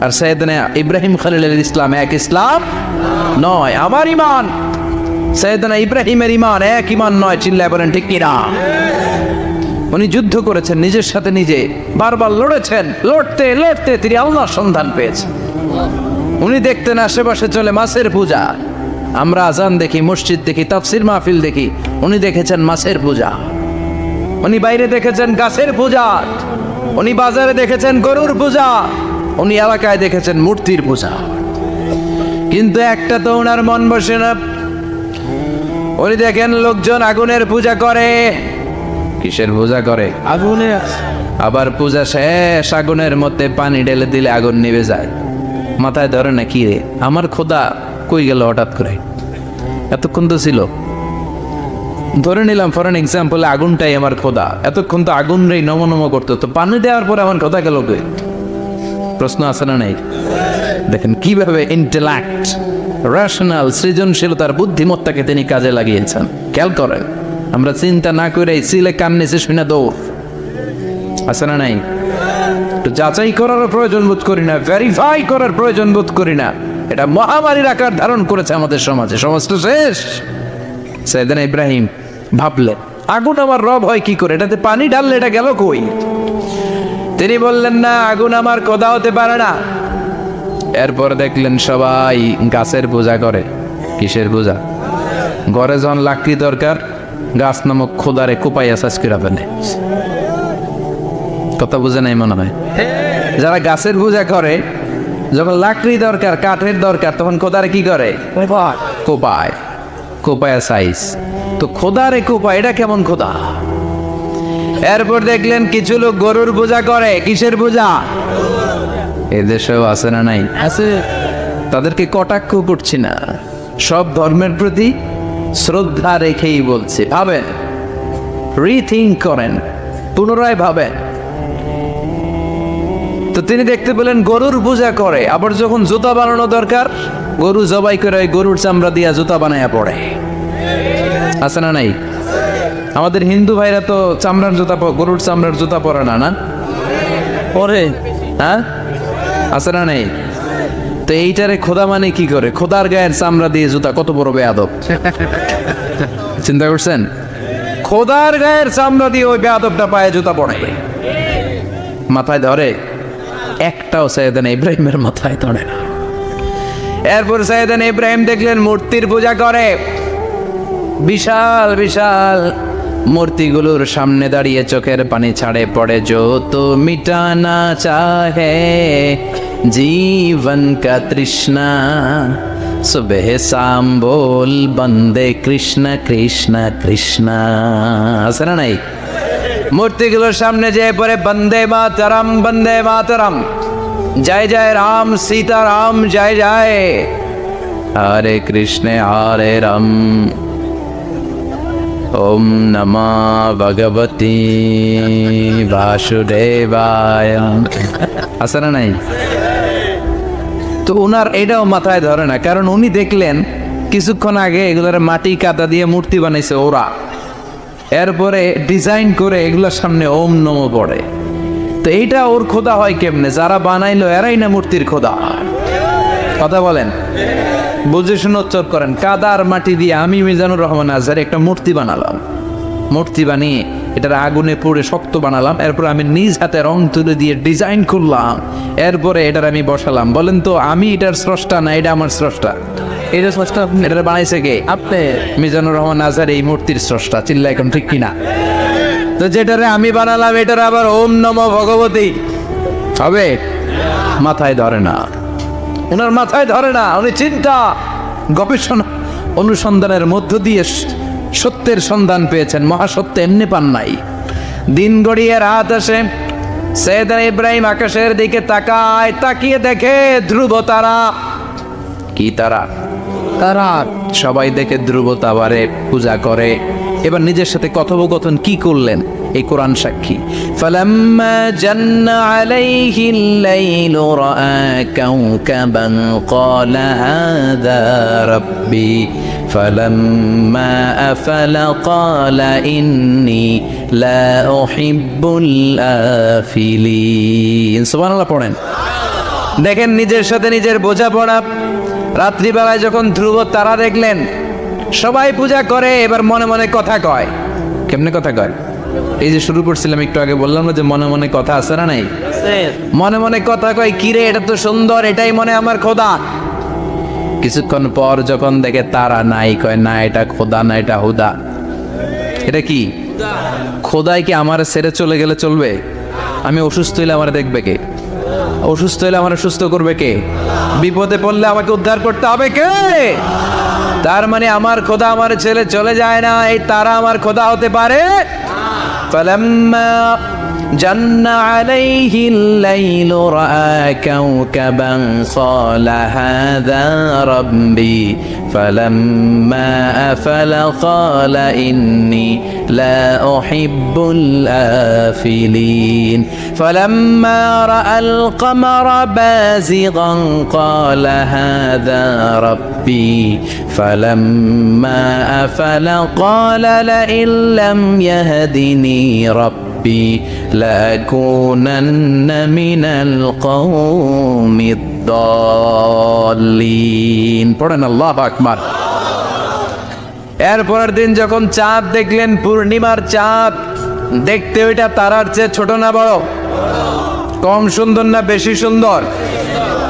আর সাইয়েদনা ইব্রাহিম খলিলের ইসলাম এক ইসলাম নয়। আমার ঈমান সাইয়েদনা ইব্রাহিমের ঈমান এক ঈমান নয়। চিল্লায় বলেন ঠিক কিনা? উনি যুদ্ধ করেছেন নিজের সাথে নিজে, বারবার লড়েছেন, লড়তে লড়তে তিনি আল্লাহর সন্ধান পেয়েছেন। উনি দেখতেন আশেপাশে চলে মাছের পূজা। আমরা আজান দেখি, মসজিদ দেখি, তাফসির মাহফিল দেখি, উনি দেখেছেন মাছের পূজা। উনি বাইরে দেখেছেন গাছের পূজা, উনি বাজারে দেখেছেন গরুর পূজা, উনি এলাকায় দেখেছেন মূর্তির পূজা। কিন্তু একটা তো ওনার মন বসে না। উনি দেখেন লোকজন আগুনের পূজা করে। কিসের পূজা করে? আগুনের। আবার পূজা শেষ, আগুনের মধ্যে পানি ঢেলে দিলে আগুন নিভে যায়। মাথায় ধরে না, কি রে আমার খোদা কই গেল হঠাৎ করে? এতক্ষণ তো ছিল। ধরে নিলাম ফর এন এক্সাম্পল, আগুনটাই আমার খোদা। এতক্ষণ তো আগুন রে নম নম করতো, তো পানি দেওয়ার পরে আমার খোদা গেল কই? প্রশ্ন আছে না নাই? দেখেন কিভাবে ইন্টেলেক্ট, রেশনাল, সৃজনশীলতার বুদ্ধিমত্তাকে তিনি কাজে লাগিয়েছেন। খেয়াল করেন, আমরা চিন্তা না করে সিলে কান নিচে শুনে দৌড়। আছে না নাই? একটু যাচাই করার প্রয়োজন বোধ করি না, ভেরিফাই করার প্রয়োজন বোধ করি না। এটা মহামারীর আকার ধারণ করেছে আমাদের সমাজে। সমাজটা শেষ। সাইয়েদনা ইব্রাহিম ভাবলেন, আগুন আমার রব হয় কি করে? এটাতে পানি ঢাললে এটা গেল কই? তিনি বললেন, না, আগুন আমার খোদা হতে পারে না। এরপর দেখলেন সবাই গাছের পূজা করে। কিসের পূজা? ঘরে যখন লাকড়ি দরকার, গাছ নামক খোদারে কোপাইয়া চাষ করে ফেলে। কথা বুঝে নাই মনে হয়? যারা গাছের পূজা করে, যখন লাকড়ি দরকার, কাঠের দরকার, তখন খোদারে কি করে? কোপায়। কোপায়া সাইজ। তো খোদারে কোপায়, এটা কেমন খোদা? এরপর দেখলেন কিছু লোক গরুর পূজা করে। কিসের পূজা? এদেশেও আছে না নাই? আছে। তাদেরকে কটাক্ষ করছি না, সব ধর্মের প্রতি শ্রদ্ধা রেখেই বলছি। ভাবেন, রিথিঙ্ক করেন, পুনরায় ভাবেন। তো তিনি দেখতে পেলেন গরুর পূজা করে, আবার যখন জুতা বানানো দরকার গরু জবাই করে ওই গরুর চামড়া দিয়া জুতা বানায়া পড়ে। আছে না নাই? আমাদের হিন্দু ভাইরা তো চামড়ার জুতা, গরুর চামড়ার জুতা পরে না, না পরে? হ্যাঁ, আছে না নাই? তো এইটারে খোদা মানে কি করে? খোদার গায়ের চামড়া দিয়ে জুতা, কত বড় বেয়াদব! চিন্তা করছেন? খোদার গায়ের চামড়া দিয়ে ওই বেয়াদবটা পায়ে জুতা পড়ে, মাথায় ধরে? একটাও সাইয়েদানা ইব্রাহিমের মাথায় ধরে না। এরপর সাইয়েদানা ইব্রাহিম দেখলেন মূর্তির পূজা করে, বিশাল বিশাল মূর্তিগুলোর সামনে দাঁড়িয়ে চোখের পানি ছাড়ে পড়ে। जो तो मिटाना चाहे जीवन का तृष्णा सुबह शाम बोल बंदे कृष्ण कृष्ण कृष्ण। আছে না নাই? মূর্তিগুলোর সামনে যেয়ে পড়ে বন্দে মাতরম বন্দে মাতরম, জয় জয় রাম সীতা রাম জয় জয়, হরে কৃষ্ণ হরে রাম, ওম নমঃ ভগবতে বাসুদেবায়। আছে না নাই? তো ওনার এটাও মাথায় ধরে না, কারণ উনি দেখলেন কিছুক্ষণ আগে এগুলোর মাটি কাদা দিয়ে মূর্তি বানাইছে ওরা, এরপরে ডিজাইন করে এগুলোর সামনে ওম নমঃ পড়ে। তো এইটা ওর খোদা হয় কেমনে? যারা বানাইলো এরাই না মূর্তির খোদা। কথা বলেন, বুঝে শুনে উচ্চারণ করেন। কাদার মাটি দিয়ে আমি মিজানুর রহমান আজহারি একটা মূর্তি বানালাম, মূর্তি বানিয়ে এটার আগুনে পুড়ে শক্ত বানালাম, এরপর আমি নিজ হাতে রং তুলে দিয়ে ডিজাইন করলাম, এরপরে এটার আমি বসালাম। বলেন তো আমি এটার স্রষ্টা না এটা আমার স্রষ্টা? এটা স্রষ্টা। এটা বানাইছে কে? আপনি। মিজানুর রহমান আজহারি এই মূর্তির স্রষ্টা। চিল্লা এখন ঠিক কিনা? তো যেটারে আমি বানালাম এটার আবার ওম নমঃ ভগবতী হবে? মাথায় ধরে না, ওনার মাথায় ধরে না। উনি চিন্তা গবেষণা অনুসন্ধানের মধ্য দিয়ে সত্যের সন্ধান পেয়েছেন। মহাসত্য এমনি পান নাই। দিন গড়িয়ে রাত আসে, সাইয়েদনা ইব্রাহিম আকাশের দিকে তাকায়, তাকিয়ে দেখে ধ্রুব তারা। কি তারা? তারা। সবাই দেখে ধ্রুব তারারে পূজা করে। এবার নিজের সাথে কথোপকথন কি করলেন এই কোরআন সাক্ষী। ফালাম্মা জান্না আলাইহিল লাইলু রাআ কাওকাবান ক্বালা হাযা রাব্বি ফালাম্মা আফালা ক্বালা ইন্নী লা উহিব্বুল আফিলিন। সুবহানাল্লাহ পড়েন। দেখেন নিজের সাথে নিজের বোঝাপড়া। রাত্রিবেলায় যখন ধ্রুব তারা দেখলেন সবাই পূজা করে, এবার মনে মনে কথা কয়। কেমনে কথা কয়? এই যে শুরু করছিলাম একটু আগে, বললাম না যে মনে মনে কথা আছে না নাই? মনে মনে কথা কয়, কিরে এটা তো সুন্দর, এটাই মনে আমার খোদা। কিছুক্ষণ পর যখন দেখে তারা নাই, কয় না এটা খোদা না, এটা হুদা। এটা কি? খোদাই কি আমার ছেড়ে চলে গেলে চলবে? আমি অসুস্থ হইলে আমার দেখবে কে? অসুস্থ হইলে আমার সুস্থ করবে কে? বিপদে পড়লে আমাকে উদ্ধার করতে হবে কে? তার মানে আমার খোদা আমার ছেলে চলে যায় না, এই তারা আমার খোদা হতে পারে? ফালাম্মা জান্না আলাইহিল লাইলু রাআ কাওকাবান ক্বালা হাযা রাব্বি ফালাম্মা আফালা ক্বালা ইন্নী লা উহিব্বুল আফিলিন ফালাম্মা রাআল কমারা বাযিগান ক্বালা হাযা রাব্বি ফালাম্মা আফালা ক্বালা লাইন লাম ইয়াহদিনি রাব্বি লাকুনান্না মিনাল কওমিদ দাল্লিন। পড়েন আল্লাহু আকবার। এরপরের দিন যখন চাঁদ দেখলেন, পূর্ণিমার চাঁদ, দেখতে ওইটা তারার চেয়ে ছোট না বড়? কম সুন্দর না বেশি সুন্দর?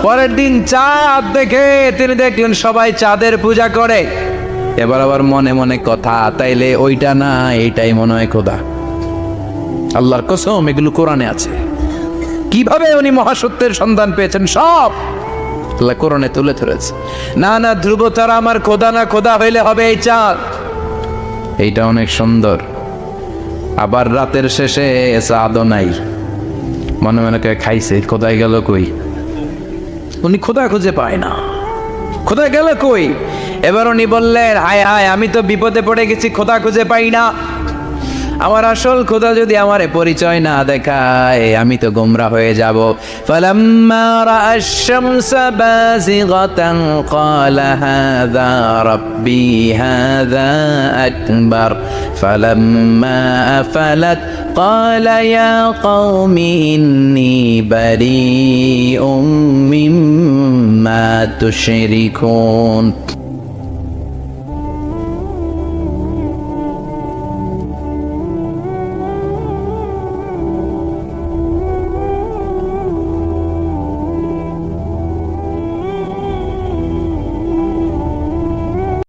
পরের দিন চাঁদ দেখে তিনি দেখলেন সবাই চাঁদের পূজা করে। এবার আবার মনে মনে কথা, তাইলে ওইটা না এইটাই মনে হয় খোদা। আল্লাহর কসম এগুলো কোরআনে আছে। কিভাবে উনি মহাসত্যের সন্ধান পেয়েছেন সব আল্লাহ কোরআনে তুলে ধরেছে। না না ধ্রুব তারা আমার খোদা না, খোদা হইলে হবে এই চাঁদ। এইটা অনেক সুন্দর। আবার রাতের শেষে চাঁদও নাই, মনে মনে খাইছে খোদাই গেল কই? উনি খোদা খুঁজে পায় না। খোদা গেল কই? এবার উনি বললেন, হায় হায়, আমি তো বিপদে পড়ে গেছি, খোদা খুঁজে পাই না। আমার আসল খোদা যদি আমারে পরিচয় না দেখায়, আমি তো গোমরা হয়ে যাব। ফালাম্মা রাআ আশ-শামসা বাযিগাতান ক্বালা হাযা রাব্বি হাযা আকবার ফালাম্মা আফালাত ক্বালা ইয়া কওমি ইন্নী বারীউম মিম্মা তুশরিকুন।